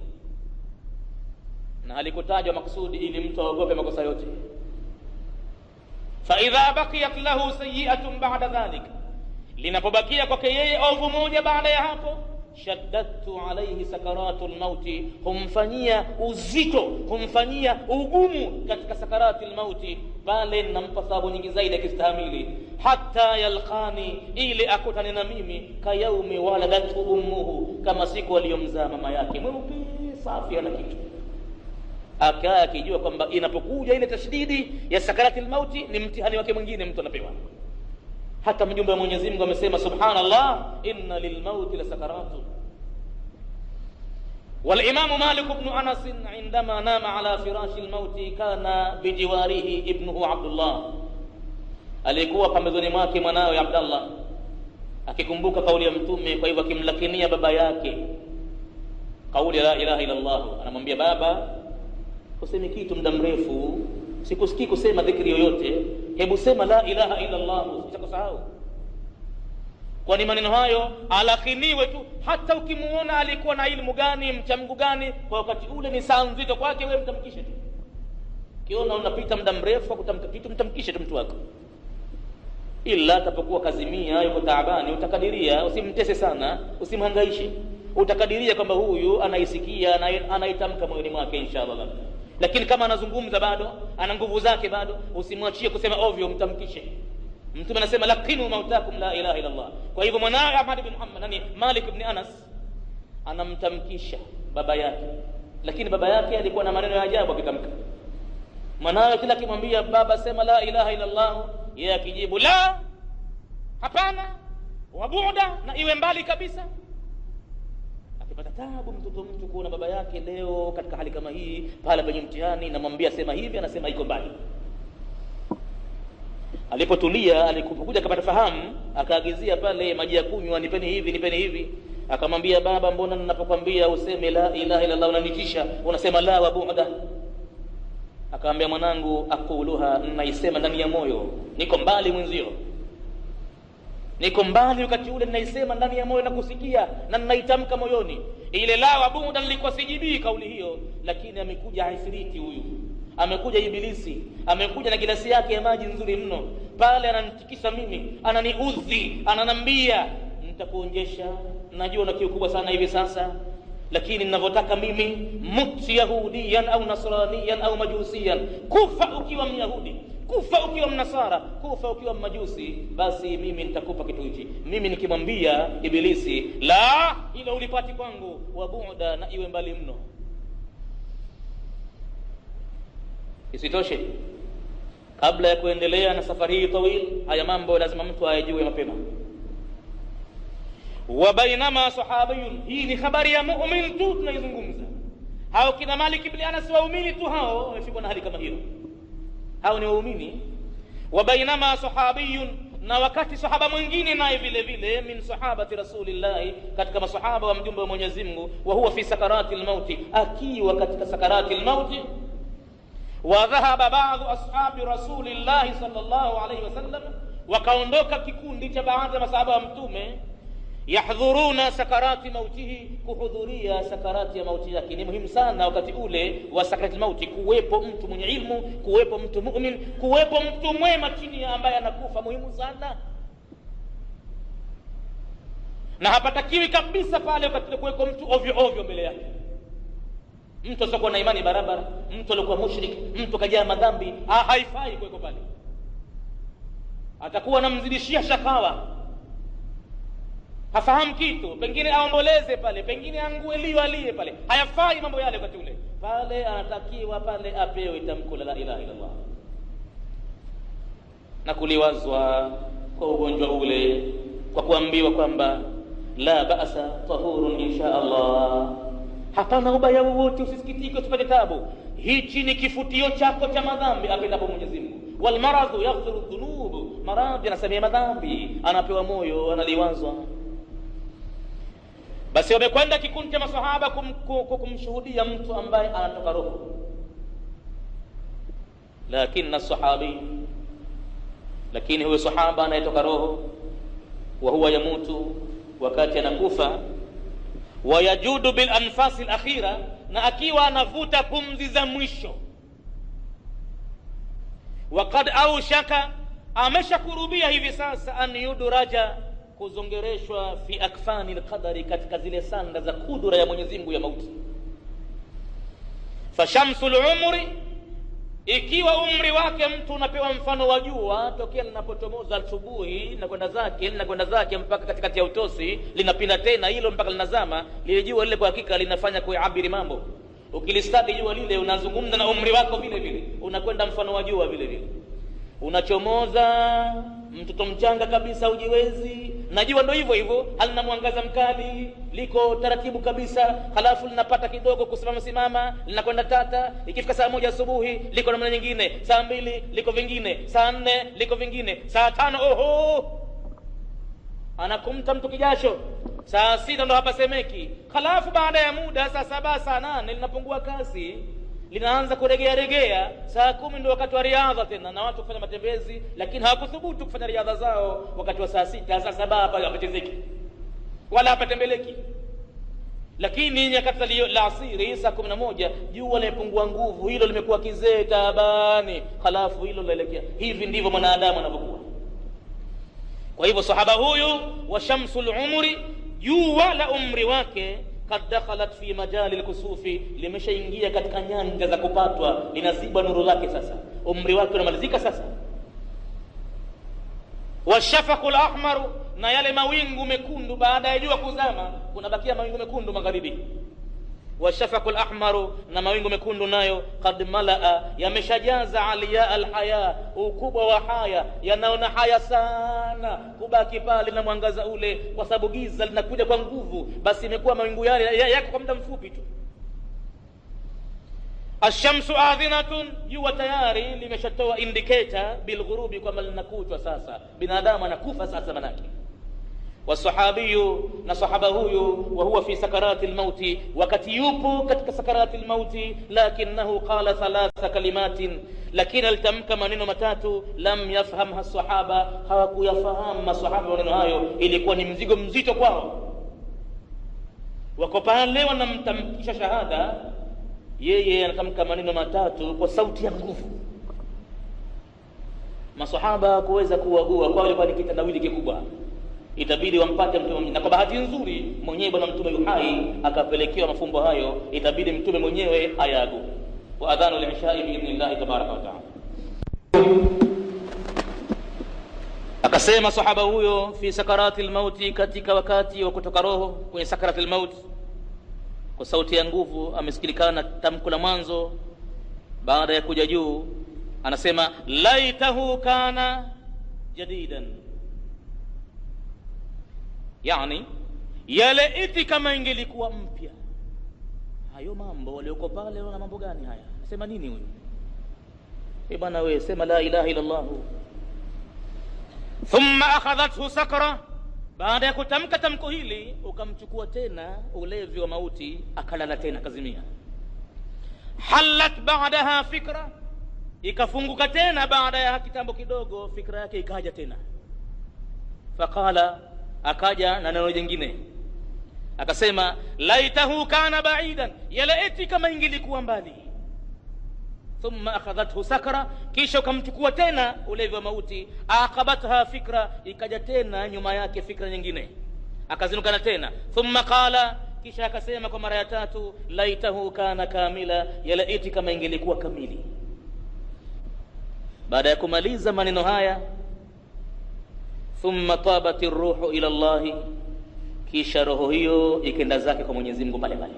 na halikutajwa maksudi ili mtu aogope makosa yote. Fa idha baqiyat lahu sayyi'atun ba'da dhalika, linapobakia kwake yeye ovu moja baada ya hapo, shaddatu alayhi sakaratul mauti, humfanyia uzito, humfanyia ugumu katika sakaratul mauti, bali nampa thawabu nyingi zaidi akistahimili, hatta yalqani, ili akutane na mimi, kayaumi waladatu ummuhu, kama siku aliyomzaa mama yake, mweupe safi ana kitu. Akaa akijua kwamba inapokuja ile tashdidi ya sakaratul mauti ni mtihani wake mwingine mtu anapewa. Hata mjumbe wa Mwenyezi Mungu amesema subhanallah, inna lilmauti la sakaratu. Wal Imam Malik ibn Anas indama nama ala firashi almauti kana bijiwarihi ibnuhu Abdullah, alikuwa pembezoni mwake mwanawe Abdullah, akikumbuka kauli ya Mtume, kwa hivyo akimlakinia baba yake kauli la ilaha illa Allah, anamwambia baba, useme kitu muda mrefu, sikusikii kusema dhikri yoyote, hebu sema la ilaha illa Allah, usikusahau. Kwani maneno hayo alakiniwe tu, hata ukimuona alikuwa na ilmu gani, mcha Mungu gani, kwa wakati ule ni saa nzito kwake, wewe mtamkishe tu. Kiona unapita muda mrefu kutamka kitu, mtamkishe tu mtu wako, ila atapokuwa kazimia, yuko taabani, utakadiria, usimtese sana, usimhangaishe, utakadiria kwamba huyu anaisikia, anaitamka moyoni mwake inshallah. Lakini kama anazungumza bado, ana nguvu zake bado, usimwachie kusema ovyo, mtamkishe. Mtume anasema laqinu mautakum la ilaha illa Allah. Kwa hivyo mwanawe Ahmad ibn Muhammad, Malik ibn Anas, anamtamkisha baba yake, lakini baba yake alikuwa na maneno ya ajabu akitamka. Mwanawe kila kimwambia baba sema la ilaha illa Allah, yeye akijibu la, hapana, wabuda, na iwe mbali kabisa. Akipata taabu mtu kuona baba yake leo katika hali kama hii, pale penye mtihani, namwambia sema hivi, anasema iko mbali. Alipotulia, alikuja akapata fahamu, akaagizia pale maji ya kunywa, nipeni hivi, nipeni hivi. Akamwambia baba, mbona ninapokuambia useme la ilaha illa Allah unanitisha, unasema la wa bu'da? Akamwambia mwanangu, aquluha, naisema ndani ya moyo, niko mbali mwenzio, niko mbali wakati ule ninaisema ndani ya moyo na kusikia na ninaitamka moyoni. Ile la wa bu'da nilikuwa sijibii kauli hiyo, lakini amekuja ifriti huyu, amekuja ibilisi, amekuja na gilasi yake ya maji nzuri mno pale, ananitikisa mimi, ananiudhi, ananambia nitakuonjesha, najua una kiu kubwa sana hivi sasa, lakini ninavyotaka mimi mut yahudiyan au nasraniyan au majusiyan, kufa ukiwa myahudi, kufa ukiwa mnasara, kufa ukiwa majusi, basi mimi nitakupa kitu hichi. Mimi nikimwambia Ibilisi la ila ulipati kwangu, wa bu'da, na iwe mbali mno. Isitoshe, kabla ya kuendelea na safari hii tawil, haya mambo lazima mtu ayajue mapema. Wa bainama sahabiyun, hii ni habari ya mu'min tu tunaizungumza. Hao kina Malik ibn Anas waumini tu, hao wamefikwa na hali kama hiyo, hao ni waumini. Wa bainama sahabiyun, na wakati sahaba mwingine naye vile vile min sahabati rasulillah, katika masahaba wa mjumbe wa Mwenyezi Mungu, wa huwa fi sakarati almauti, akiwa katika sakarati almauti. Wa dhahaba ba'd ashabi rasulillah sallallahu alayhi wasallam, wakaondoka kikundi cha baadhi ya masahaba wa mtume, yahdhuruna sakarati mautihi, kuhudhuria sakarati ya mauti yake. Ni muhimu sana wakati ule wa sakarati mauti kuwepo mtu mwenye ilmu, kuwepo mtu mu'min, kuwepo mtu mwema chini ya ambaye anakufa, muhimu sana. Na hapatakiwi kabisa pale wakati kuweko mtu ovyo ovyo mbele yake, mtu asiyokuwa na imani barabara, mtu aliyekuwa mushrik, mtu kajaa madhambi, haifai kuweko pale, atakuwa anamzidishia shakawa, hafahamu kitu, pengine aomboleze pale, pengine angueliwe alie pale, hayafai mambo yale wakati ule. Pale anatakiwa pale apewe tamko la ilaha illa Allah, na kuliwazwa kwa ugonjwa ule kwa kuambiwa kwamba la ba'sa tahurun insha Allah, hapana ubaya wowote, usisikitike, usipate tabu, hichi ni kifutio chako cha madhambi apendapo Mwenyezi Mungu. Wal maradhu yaghfiru dhunub, maradhi anasamea madhambi, anapewa moyo, analiwazwa. Basi wamekwenda kikundi cha masahaba kumshuhudia mtu ambaye anatoka roho, lakini huyo sahaba anayetoka roho, wa huwa yamutu, wakati anakufa, wa yajudu bil anfasi al akhira, na akiwa anavuta pumzi za mwisho, waqad aushaka, ameshakurubia hivi sasa, an yudraja, kuzongereshwa, fi akfani alqadari, katika zile sanda za kudura ya Mwenyezi Mungu ya mauti. Fa shamsul umri, ikiwa umri wake mtu unapewa mfano wa jua tokea linapotomoza asubuhi na kwenda zake mpaka katikati ya utosi, linapinda tena hilo mpaka linazama. Lile jua lile kwa hakika linafanya kuabiri mambo. Ukilistadi jua lile, unazungumza na umri wako vile vile, unakwenda mfano wa jua vile vile. Unachomoza mtoto mchanga kabisa, ujiwezi, na jua ndio hivyo hivyo, halina mwangaza mkali, liko taratibu kabisa, halafu linapata kidogo kusimama, linakwenda tata. Ikifika saa 1 asubuhi liko namna nyingine, saa 2 liko vingine, saa 4 liko vingine, saa 5 oho anakumta mtu kijasho, saa 6 ndo hapa semeki. Halafu baada ya muda saa 7 saa 8 linapungua kasi, linaanza kuregea. Saa 10 ndio wakati wa riadha tena, na watu kufanya matembezi, lakini hawakuthubutu kufanya riadha zao wakati wa saa 6 saa 7, hapa hapachezeki wala hapatembeleki. Lakini nyakati la asiri saa 11 jua limepungua nguvu, hilo limekuwa kizee tabani, halafu hilo laelekea. Hivi ndivyo mwanadamu anapokuwa. Kwa hivyo sahaba huyu wa shamsul umri, jua la umri wake, kad dakhalat fi majali alkusufi, limeshaingia katika nyanja za kupatwa, linaziba nuru lake sasa, umri wake unamalizika sasa. Washafaqul ahmar, na yale mawingu mekundu baada ya jua kuzama kunabakia mawingu mekundu magharibi. Washafaqul ahmar, na mawingu mekundu nayo, kad malaa, yameshajaza aliya alhaya, ukubwa wa haya, yanaona haya sana kubaki pale na mwangaza ule, kwa sababu giza linakuja kwa nguvu. Basi imekuwa mawingu yale yako kwa muda mfupi tu. Ashamsu adhinatun, jua tayari limeshatoa indicator bilghurubi, kwamba linakutwa sasa, binadamu anakufa sasa manake. Wasahabiyu, na sahaba huyu, wa huwa fi sakarati almauti, wakati yupo katika sakarati almauti, lakinahu qala 3 kalimatin, lakini alitamka maneno matatu, lam yafhamha sahaba, hawakuyafahamu masahaba maneno hayo, ilikuwa ni mzigo mzito kwao. Wako pale wanamtamkisha shahada, yeye anatamka maneno matatu kwa sauti ya nguvu. Masahaba kuweza kuagua kwao ilikuwa ni kitendawili kikubwa, itabidi wampate mtume. Na kwa bahati nzuri mwenyewe bwana mtume yuhai akapelekewa mafumbo hayo, itabidi mtume mwenyewe ayagu. Wa adhanu al-isha'i bi idhnillah tabaraka wa ta'ala. Akasema sahaba huyo fi sakaratil mauti, katika wakati wa kutoka roho kwenye sakaratil maut, kwa sauti ya nguvu amesikilikana tamko la mwanzo baada ya kuja juu, anasema laitahu kana jadidan, yani yale iti kama ingelikuwa mpya. Hayo mambo walioko pale wana mambo gani haya? Anasema nini huyo? Bwana wewe sema la ilaha illa Allah. Thumma akhadhathu sakra, baada ya kutamka tamko hili ukamchukua tena ulevi wa mauti, akalala tena kazimia. Halat ba'daha fikra, ikafunguka tena baada ya kitambo kidogo, fikra yake ikaja tena. Faqala, akaja na neno jingine akasema laitahu kana ba'idan, yala eti kama ingelikuwa mbali. Thumma akhadhathu sakra, kisha ukamchukua tena ulevi wa mauti. Aqabatha fikra, ikaja tena nyuma yake fikra nyingine, akazinukana tena. Thumma qala, kisha akasema kwa mara ya tatu laitahu kana kamila, yala eti kama ingelikuwa kamili. Baada ya kumaliza maneno haya, thumma tabatir ruhu ila Allah, kisha roho hiyo ikenda zake kwa Mwenyezi Mungu pale pale.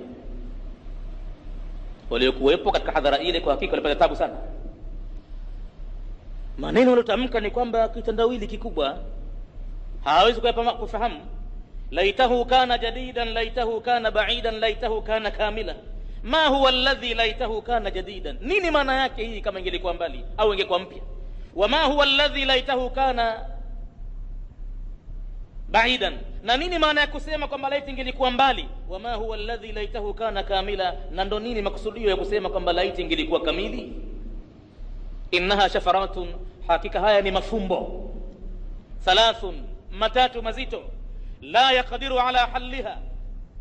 Waliokuwepo katika hadhara ile kwa hakika walipata tabu sana. Maneno yalotamka ni kwamba kitandawili kikubwa, hawezi kufahamu. Laitahu kana jadidan, laitahu kana ba'idan, laitahu kana kamila. Ma huwa alladhi laitahu kana jadidan? Nini maana yake hii kama ingelikuwa mbali au ingekuwa mpya? Wa ma huwa alladhi laitahu kana ba'idan, na nini maana ya kusema kwamba laiti ingelikuwa mbali? Wa ma huwa alladhi laitahu kana kamila, na ndo nini makusudio ya kusema kwamba laiti ingelikuwa kamili? Innaha shafaratun, hakika haya ni mafumbo. Thalathun, matatu mazito. La yaqdiru ala halliha,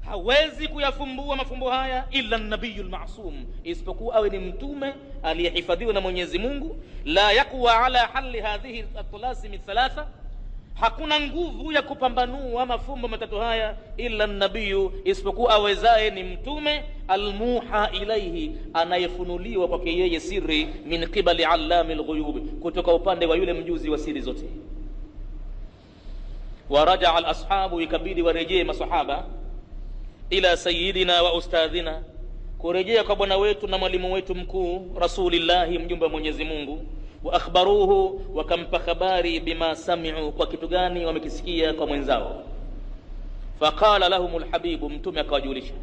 hawezi kuyafumbua mafumbo haya illa an-nabiyul ma'sum, isipokuwa awe ni mtume aliyehifadhiwa na Mwenyezi Mungu. La yaqwa ala halli hadhihi at-tulasim thalatha, hakuna nguvu ya kupambanua mafumbo matatu haya illa an-nabiyyu, isipokuwa awezaye ni mtume. Almuha ilaihi, anayefunuliwa kwake yeye siri. Min qibali allamil ghuyub, kutoka upande wa yule mjuzi wa siri zote. Waraja al-ashabu, ikabidi warejee masahaba, ila sayyidina wa ustadhina, kurejea kwa bwana wetu na mwalimu wetu mkuu Rasulillahi, mjumbe wa Mwenyezi Mungu. Wa akhbaruhu, wakampa habari bima sami'u, kwa kitu gani wamekisikia kwa mwenzao. Faqala lahumul habibu, mtume akawajulisha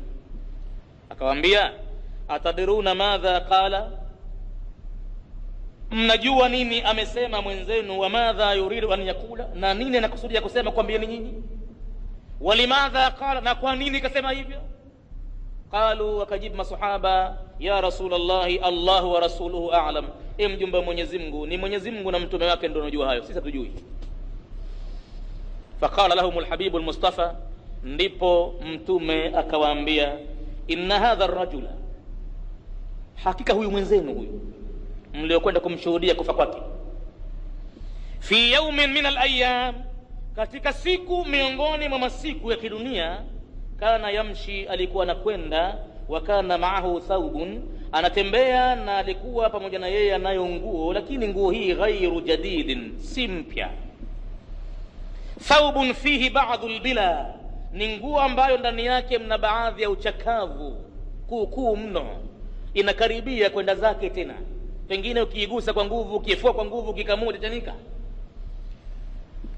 akawaambia, atadiruna madha qala, mnajua nini amesema mwenzenu? Wa madha yuridu an yakula, na nini anakusudia kusema kwambia ni nyinyi? Walimadha qala, na kwa nini kasema hivyo? Qalu, wakajibu masahaba, ya Rasulullah, Allah wa rasuluhu a'lam, mjumbe wa Mwenyezi Mungu, ni Mwenyezi Mungu na mtume wake ndio wanajua hayo, sisi hatujui. Faqala lahumul habibul mustafa, ndipo mtume akawaambia, inna hadha ar-rajula, hakika huyu mwenzenu huyu mliokwenda kumshuhudia kufa kwake, fi yawmin min al-ayyam, katika siku miongoni mwa masiku ya kidunia, kana yamshi, alikuwa anakwenda, wa kana ma'ahu thawbun, anatembea na alikuwa pamoja na yeye anayo nguo, lakini nguo hii ghairu jadidin, si mpya. Thawbun fihi ba'dhu al-bila, ni nguo ambayo ndani yake mna baadhi ya uchakavu kuu mno, inakaribia kwenda zake tena, pengine ukiigusa kwa nguvu, ukifua kwa nguvu, kikamua itachanika.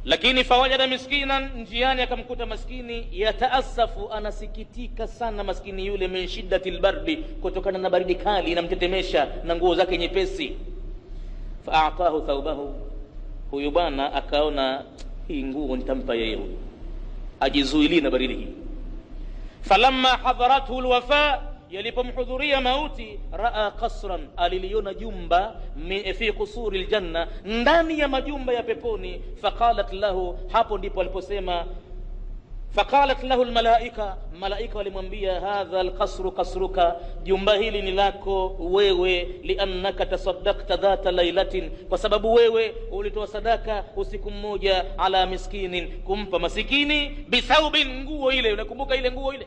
Lakini fawajada miskinan, njiani akamkuta maskini, yataasafu, anasikitika sana maskini yule, min shiddatil bardi, kutokana na baridi kali inamtetemesha, na nguo zake nyepesi. Fa'atahu thawbahu, huyu bwana akaona hii nguo nitampa yeye huyu, ajizuilie na baridi hii. Falamma hadarathu alwafa, yalipomhudhuria mauti, raa qasran, aliliona jumba fi qusuri aljanna, ndani ya majumba ya peponi. Faqalat lahu, hapo ndipo aliposema Faqalat lahu almalaika, malaika walimwambia, hadha alqasru qasruka, jumba hili ni lako wewe, liannaka tasaddaqta dhata lailatin, kwa sababu wewe ulitoa sadaka usiku mmoja, ala miskinin, kumpa masikini, bithaubin, nguo ile, unakumbuka ile nguo ile.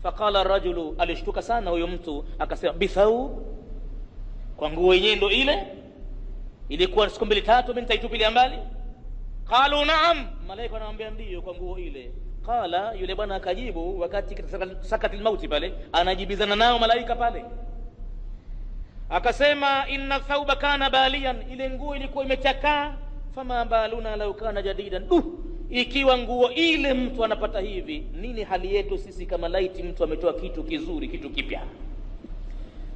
Faqala rajulu, alishtuka sana huyo mtu, akasema bithaub, kwa nguo yenyewe ndo ile ilikuwa siku 2-3 mimi nitaitupilia mbali? Qalu na'am, malaika wanamwambia ndio, kwa nguo ile. Qala, yule bwana akajibu, wakati sakatil mauti pale anajibizana nao malaika pale, akasema, inna thawba kana baliyan, ile nguo ilikuwa imechakaa, fama baluna law kana jadidan. Ikiwa nguo ile mtu anapata hivi, nini hali yetu sisi kama laiti mtu ametoa kitu kizuri, kitu kipya?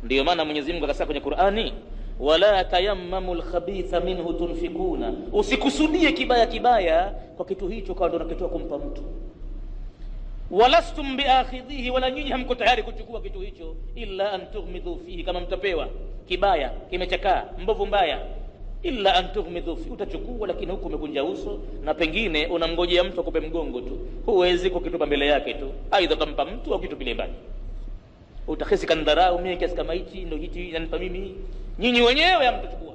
Ndio maana Mwenyezi Mungu akasema kwenye Qur'ani, wala tayammamul khabitha minhu tunfikuna, usikusudie kibaya kibaya kwa kitu hicho kwa ndo unakitoa kumpa mtu. Walastum biakhidhihi, wala nyinyi hamko tayari kuchukua kitu hicho, illa an tughmidhu fihi, kama mtapewa kibaya kimechakaa mbovu mbaya, illa an tughmidhu fihi, utachukua, lakini huku umekunja uso na pengine unamngojea mtu akupe mgongo tu, huwezi kukitupa mbele yake tu, aidha kampa mtu au kitu kile mbali. Utakhisi kandarau, mimi kiasi kama hichi ndio hichi inanipa mimi, nyinyi wenyewe hamtachukua.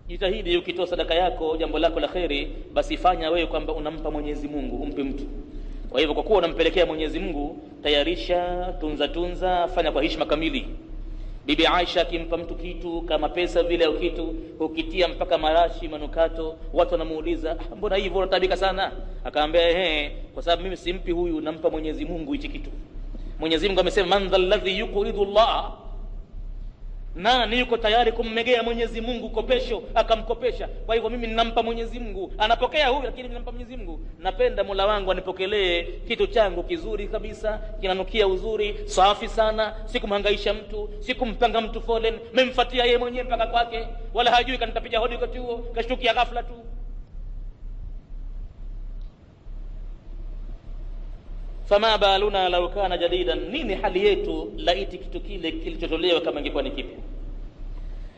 Jitahidi ukitoa sadaka yako, jambo lako la khairi, basi fanya wewe kwamba unampa Mwenyezi Mungu, umpe mtu. Kwa hivyo kwa kuwa unampelekea Mwenyezi Mungu, tayarisha, tunza, fanya kwa heshima kamili. Bibi Aisha akimpa mtu kitu kama pesa vile au kitu, ukitia mpaka marashi, manukato, watu wanamuuliza, mbona hivyo unatabika sana? Akaambia, kwa sababu mimi simpi huyu, nampa Mwenyezi Mungu hichi kitu. Mwenyezi Mungu amesema, man dhal ladhi yuqridu Allah, nani yuko tayari kummegea Mwenyezi Mungu kopesho akamkopesha? Kwa hivyo mimi ninampa Mwenyezi Mungu, anapokea huyu, lakini ninampa Mwenyezi Mungu. Napenda Mola wangu anipokelee kitu changu kizuri kabisa, kinanukia uzuri, safi sana, sikumhangaisha mtu, sikumpanga mtu foleni, memfuatia yeye mwenyewe mpaka kwake, wala hajui kanitapiga hodi wakati huo, kashtukia ghafla tu. Fama baluna law kana jadidan, nini hali yetu laiti kitu kile kilichotolewa kama ingekuwa ni kipya?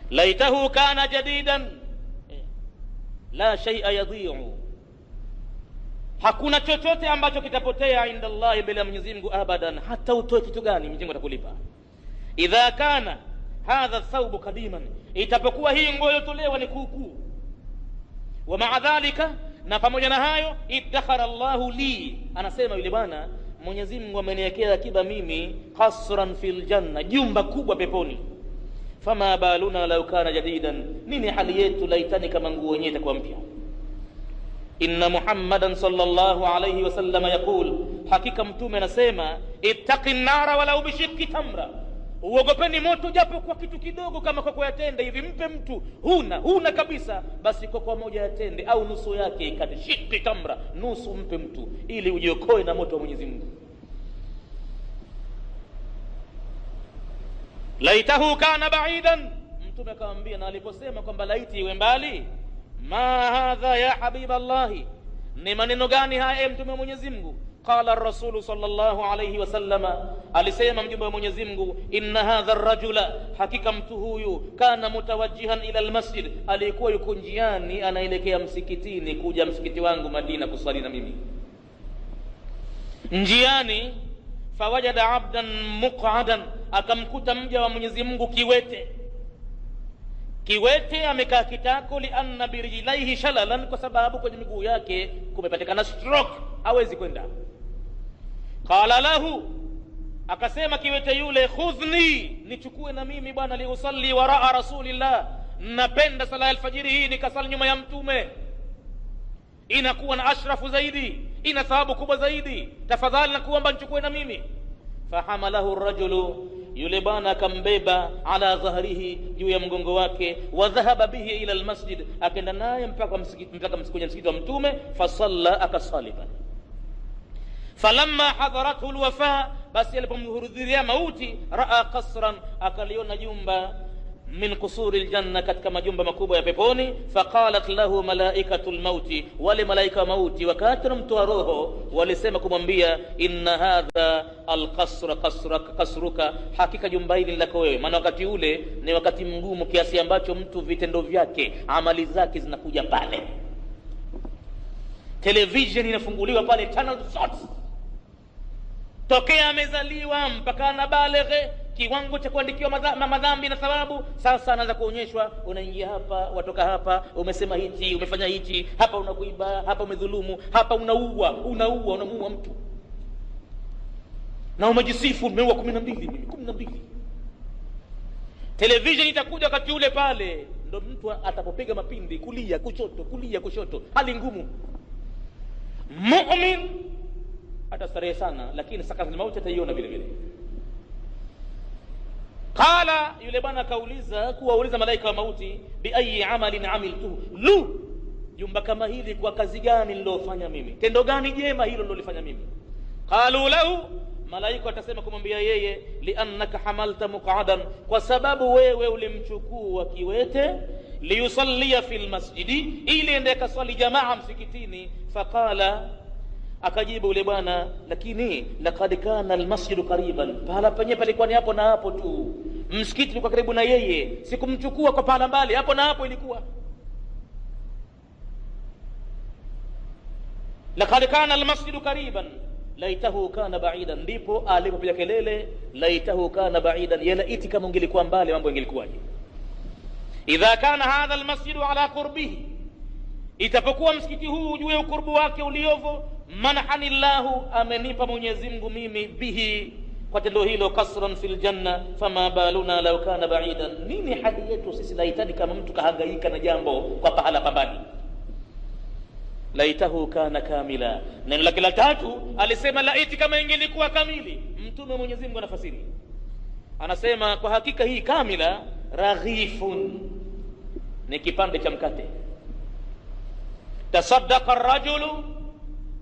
Laitahu kana jadidan la shay'a yadhi'u, hakuna chochote ambacho kitapotea inda Allah, bila ya Mwenyezi Mungu, abadan, hata utoe kitu gani Mwenyezi Mungu atakulipa. Idha kana hadha thawbu qadiman, itapokuwa hii nguo iliyotolewa ni kuukuu. Wa ma'a dhalika, na pamoja na hayo, iddakhara Allahu li, anasema yule bwana, Mwenyezi Mungu ameniwekea akiba mimi, qasran fil janna, jumba kubwa peponi. Fama baluna law kana jadidan, nini hali yetu laitani kama nguo yenyewe itakuwa mpya? Inna Muhammadan sallallahu alayhi wasallam yaqul, hakika mtume anasema, ittaqin nara walau bishiqqi tamra, uogopeni moto japo kwa kitu kidogo, kama kwa yatende hivi. Mpe mtu, huna kabisa, basi kwa moja yatende au nusu yake, kati shiqqi tamra, nusu mpe mtu, ili ujiokoe na moto wa Mwenyezi Mungu. Laitahu kana ba'idan, mtume akamwambia, na aliposema kwamba laiti iwe mbali, ma hadha ya habiballahi, ni maneno gani haya mtume wa Mwenyezi Mungu? Qala ar-rasulu sallallahu alayhi wasallama, alisema mjumbe wa Mwenyezi Mungu, inna hadha ar-rajula, hakika mtu huyu, kana mutawajjihan ila al-masjid, alikuwa yuko njiani anaelekea msikitini, kuja msikiti wangu Madina kusali na mimi. Njiani, fawajada abdan muq'adan, akamkuta mja wa Mwenyezi Mungu kiwete amekaa kitako, li anna birijlaihi shalalan, kwa sababu kwenye miguu yake kumepatikana stroke, hawezi kwenda. Qala lahu, akasema kiwete yule, khudhni, nichukue na mimi bwana, li usalli waraa rasulillah, napenda sala alfajiri hii nikasali nyuma ya mtume, inakuwa na ashrafu zaidi, ina thawabu kubwa zaidi, tafadhali nakuomba nichukue na mimi. Fahamalahu ar-rajulu, yule bwana akambeba, ala dhahrihi, juu ya mgongo wake, wa dhahaba bihi ila almasjid, akaenda naye mpaka msikiti wa mtume, fasalla, akasali pale. Falamma hadarathu alwafa, basi alipomhudhuria mauti, raa qasran, akaliona jumba, min qusuri aljanna, katika majumba makubwa ya peponi. Faqalat lahu malaikatul mauti, wale malaika mauti wakati wanamtoa roho walisema kumwambia, inna hadha alqasra qasruka, hakika jumba hili lako wewe. Maana wakati ule ni wakati mgumu kiasi ambacho mtu vitendo vyake, amali zake zinakuja pale. television inafunguliwa pale, channel zote, tokea amezaliwa mpaka anabaleghe, kiwango cha kuandikiwa madhambi na thawabu. Sasa anaanza kuonyeshwa, unaingia hapa, watoka hapa, umesema hichi, umefanya hichi, hapa unakuiba, hapa umedhulumu, hapa unamuua mtu, na umejisifu umeua 12. Television itakuja wakati ule pale, ndo mtu atapopiga mapindi kulia kushoto, hali ngumu. Mu'min atastarehe sana, lakini sakaratul mauti ataiona vile vile. Qala, yule bwana kuwauliza malaika wa mauti, bi ayi amalin amiltu, jumba kama hili kwa kazi gani nilofanya mimi, tendo gani jema hilo nilolifanya mimi? Qalu lahu, malaika atasema kumwambia yeye, liannaka hamalta muqadan, kwa sababu wewe ulimchukua kiwete, liyusallia fil masjidi, ili ende kaswali jamaa msikitini. Faqala, akajibu yule bwana, lakini laqad kana almasjidu qariban, pahala penyewe palikuwa ni hapo na hapo tu, msikiti ulikuwa karibu na yeye, sikumchukua kwa pahala mbali, hapo na hapo ilikuwa. Laqad kana almasjidu qariban laitahu kana ba'idan, ndipo alipopiga kelele laitahu kana ba'idan, yala iti kama ungelikuwa mbali mambo yangelikuwaje. Idha kana hadha almasjidu ala qurbihi, itapokuwa msikiti huu juu ya ukurbu wake uliovo, manhanillahu, amenipa Mwenyezi Mungu mimi bihi, kwa tendo hilo, kasran fil janna, fama baluna law kana ba'idan, nini hadi yetu sisi laitani kama mtu kahangaika na jambo kwa pahala pambani. Laitahu kana kamila, neno lake la tatu alisema laiti kama ingelikuwa kamili. Mtume Mwenyezi Mungu anafasiri, anasema kwa hakika hii kamila, raghifun, ni kipande cha mkate. Tasaddaqa ar-rajulu,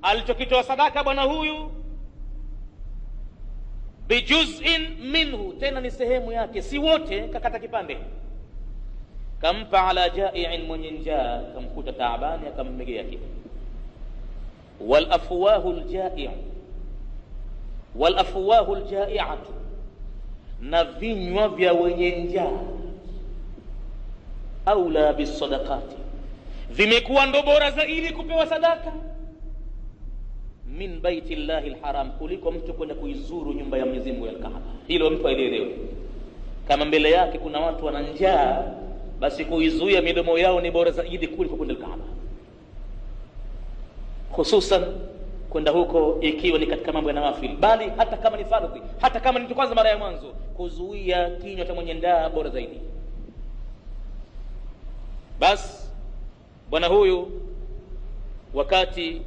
alichokitoa sadaka bwana huyu, bijuz'in minhu, tena ni sehemu yake, si wote, kakata kipande, kampa ala ja'i'in, mwenye njaa, kamkuta taabani, akammegea kitu. Wal afwahu al-ja'i'atu, na vinywa vya wenye njaa, aula bisadaqati, vimekuwa ndo bora zaidi kupewa sadaka, min baiti llahi alharam, kuliko mtu kwenda kuizuru nyumba ya Mwenyezi Mungu ya Kaaba. Hilo mtu aelewe, kama mbele yake kuna watu wana njaa, basi kuizuia midomo yao ni bora zaidi kuliko kwenda Kaaba, hususan kwenda huko ikiwa ni katika mambo ya nawafil, bali hata kama ni fardhi, hata kama ni kwanza mara ya mwanzo, kuzuia kinywa cha mwenye njaa bora zaidi. Bas bwana huyu wakati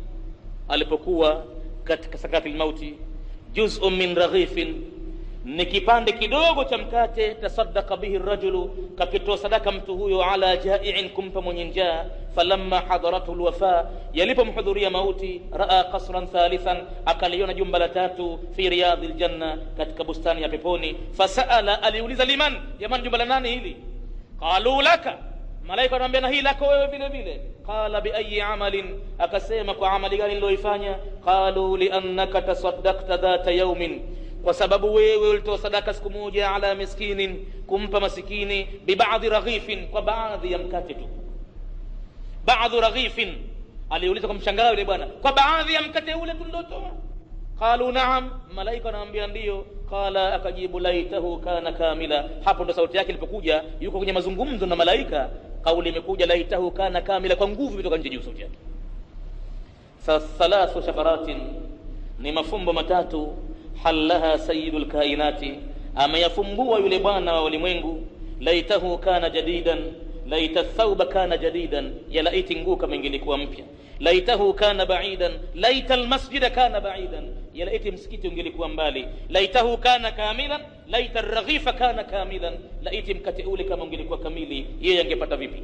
alipokuwa katika sakatil mauti, juz'un min raghifin, ni kipande kidogo cha mkate, tasaddaqa bihi ar-rajulu, kakitoa sadaka mtu huyo, ala ja'i'in, kumpa mwenye njaa. Falamma hadaratu al-wafa, yalipomhudhuria mauti, raa qasran thalithan, akaliona jumba la tatu, fi riyadil janna, katika bustani ya peponi. Fasaala, aliuliza, liman, jamani jumba la nani hili? Qalu laka, malaika anamwambia na hii lako wewe vile vile. Qala bi ayi amalin, akasema kwa amali gani niloifanya? Qalu li annaka tasaddaqta dhata yawmin, kwa sababu wewe ulitoa sadaka siku moja, ala miskinin, kumpa masikini, bi ba'dhi raghifin, kwa baadhi ya mkate tu. Ba'dhu raghifin, aliuliza kwa mshangao yule bwana, kwa baadhi ya mkate ule tulilotoa? Qalu na'am, malaika anamwambia ndio. Qala, akajibu, laitahu kana kamila. Hapo ndo sauti yake ilipokuja, yuko kwenye mazungumzo na malaika, kauli imekuja laitahu kana kamila, kwa nguvu kutoka nje juu sauti yake. Thalathu shafaratin, ni mafumbo matatu, halaha sayyidul kainati, ameyafumbua yule bwana wa ulimwengu. Laitahu kana jadidan, laita thawba kana jadidan, ya laiti nguo kama ingelikuwa mpya. Laitahu kana ba'idan, laita almasjida kana ba'idan, ya laiti msikiti ungelikuwa mbali. Laitahu kana kamilan, laita arghifa kana kamilan, laiti mkate ule kama ungelikuwa kamili, yeye angepata vipi?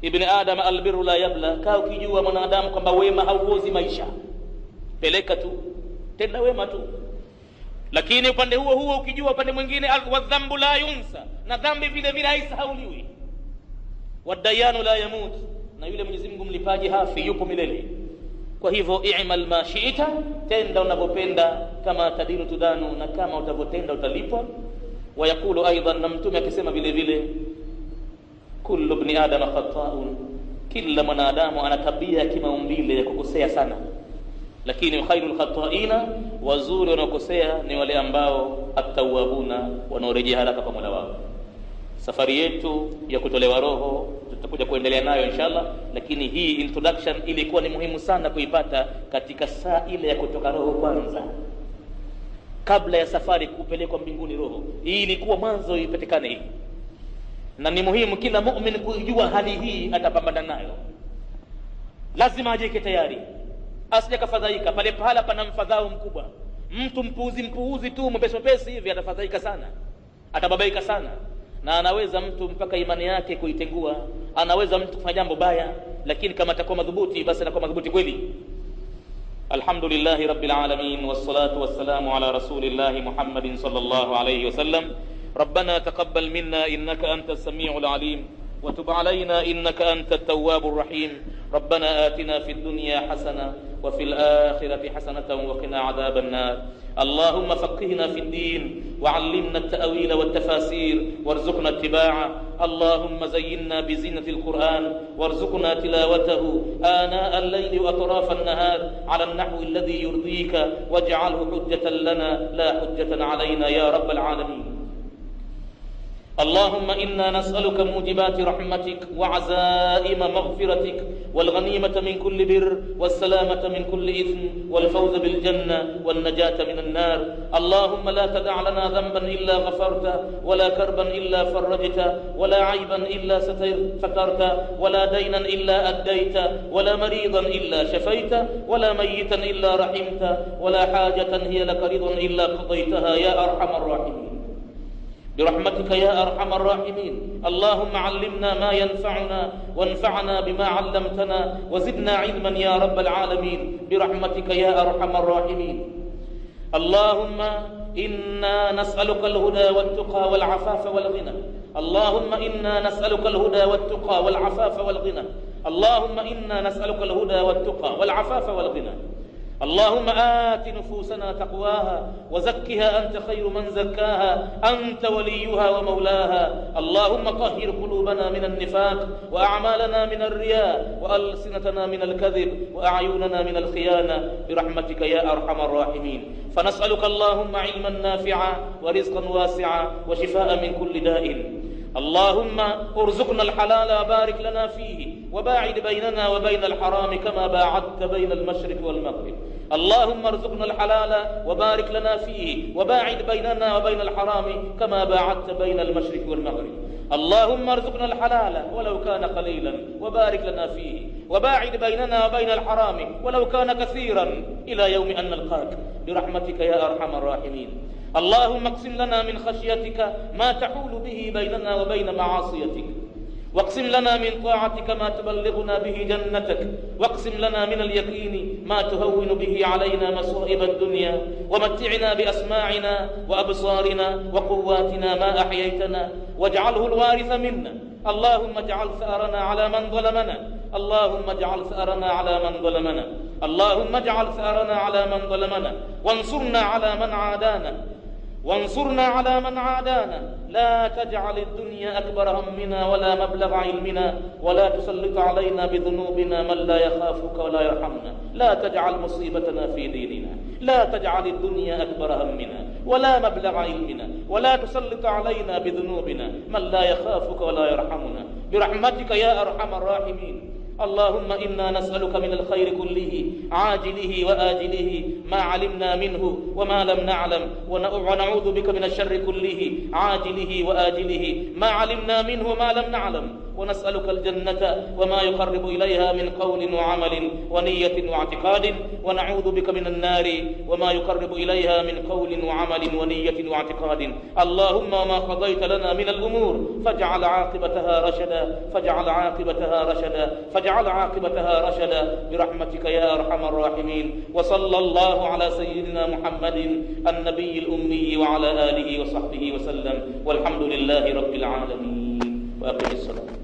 Ibn Adam, albirru la yabla, kaa ukijua mwanadamu kwamba wema hauozi maisha, peleka tu, tenda wema tu. Lakini upande huo ukijua upande mwingine, wadhambu la yunsa, na dhambi vile vile haisahauliwi. Wadayanu la yamut, na yule Mwenyezi Mungu mlipaji hafi, yupo milele. Kwa hivyo i'mal ma shi'ta, tenda unavyopenda, kama tadinu tudanu, na kama utavyotenda utalipwa. Wayakulu aidan, na mtume akisema vile vile, kullu ibn adam khata'un, kila mwanadamu ana tabia ya kimaumbile ya kukosea sana, lakini khairul khata'ina, wazuri wanaokosea ni wale ambao at-tawwabuna, wanaorejea haraka kwa Mola wao. Safari yetu ya kutolewa roho tutakuja kuendelea nayo inshallah, lakini hii introduction ilikuwa ni muhimu sana kuipata katika saa ile ya kutoka roho kwanza, kabla ya safari kupelekwa mbinguni roho. Hii ilikuwa mwanzo ipatikane hii, na ni muhimu kila muumini kujua hali hii atapambana nayo. Lazima ajike tayari, asije kafadhaika. Pale pahala pana mfadhao mkubwa. Mtu mpuuzi tu mpesi hivi atafadhaika sana, atababaika sana, na anaweza mtu mpaka imani yake kuitengua. Anaweza mtu kufanya jambo baya, lakini kama atakuwa madhubuti basi anakuwa madhubuti kweli. Alhamdulillahi rabbil alamin, wassalatu wassalamu ala rasulillahi Muhammadin sallallahu alayhi wasallam. ربنا تقبل منا إنك أنت السميع العليم وتب علينا إنك أنت التواب الرحيم. ربنا آتنا في الدنيا حسنة وفي الآخرة حسنة وقنا عذاب النار. اللهم فقهنا في الدين وعلمنا التأويل والتفاسير وارزقنا اتباعه. اللهم زينا بزينة القرآن وارزقنا تلاوته آناء الليل وأطراف النهار على النحو الذي يرضيك، واجعله حجة لنا لا حجة علينا يا رب العالمين. اللهم إنا نسألك موجبات رحمتك وعزائم مغفرتك والغنيمة من كل بر والسلامة من كل إثم والفوز بالجنة والنجاة من النار. اللهم لا تدع لنا ذنبا إلا غفرته، ولا كربا إلا فرجته، ولا عيبا إلا سترته، ولا دينا إلا أديته، ولا مريضا إلا شفيته، ولا ميتا إلا رحمته، ولا حاجة هي لك رضا إلا قضيتها يا أرحم الراحمين برحمتك يا أرحم الراحمين. اللهم علمنا ما ينفعنا وانفعنا بما علمتنا وزدنا علما يا رب العالمين برحمتك يا أرحم الراحمين. اللهم إنا نسألك الهدى والتقى والعفاف والغنى. اللهم إنا نسألك الهدى والتقى والعفاف والغنى. اللهم إنا نسألك الهدى والتقى والعفاف والغنى. اللهم آت نفوسنا تقواها وزكها أنت خير من زكاها، أنت وليها ومولاها. اللهم طهر قلوبنا من النفاق وأعمالنا من الرياء وألسنتنا من الكذب وأعيننا من الخيانة برحمتك يا أرحم الراحمين. فنسألك اللهم علما نافعا ورزقا واسعا وشفاء من كل داء. اللهم ارزقنا الحلال وبارك لنا فيه، وباعد بيننا وبين الحرام كما باعدت بين المشرق والمغرب. اللهم ارزقنا الحلال وبارك لنا فيه، وباعد بيننا وبين الحرام كما باعدت بين المشرق والمغرب. اللهم ارزقنا الحلال ولو كان قليلا وبارك لنا فيه، وباعد بيننا وبين الحرام ولو كان كثيرا إلى يوم أن نلقاك برحمتك يا أرحم الراحمين. اللهم اقسم لنا من خشيتك ما تحول به بيننا وبين معاصيتك، واقسم لنا من طاعتك ما تبلغنا به جنتك، واقسم لنا من اليقين ما تهون به علينا مصائب الدنيا، ومتعنا بأسماعنا وأبصارنا وقواتنا ما أحييتنا، واجعله الوارث منا. اللهم اجعل ثأرنا على من ظلمنا. اللهم اجعل ثأرنا على من ظلمنا. اللهم اجعل ثأرنا على من ظلمنا، وانصرنا على من عادانا، وانصرنا على من عادانا. لا تجعل الدنيا أكبر همنا ولا مبلغ علمنا، ولا تسلط علينا بذنوبنا من لا يخافك ولا يرحمنا. لا تجعل مصيبتنا في ديننا. لا تجعل الدنيا أكبر همنا ولا مبلغ علمنا، ولا تسلط علينا بذنوبنا من لا يخافك ولا يرحمنا برحمتك يا أرحم الراحمين. اللهم إنا نسألك من الخير كله عاجله وآجله ما علمنا منه وما لم نعلم، ونعوذ بك من الشر كله عاجله وآجله ما علمنا منه وما لم نعلم، ونسألك الجنة وما يقرب إليها من قول وعمل ونية واعتقاد، ونعوذ بك من النار وما يقرب إليها من قول وعمل ونية واعتقاد. اللهم وما قضيت لنا من الأمور فاجعل عاقبتها رشدا، فاجعل عاقبتها رشدا، فاجعل عاقبتها رشدا برحمتك يا أرحم الراحمين. وصلى الله على سيدنا محمد النبي الأمي وعلى آله وصحبه وسلم، والحمد لله رب العالمين. وأقم الصلاة.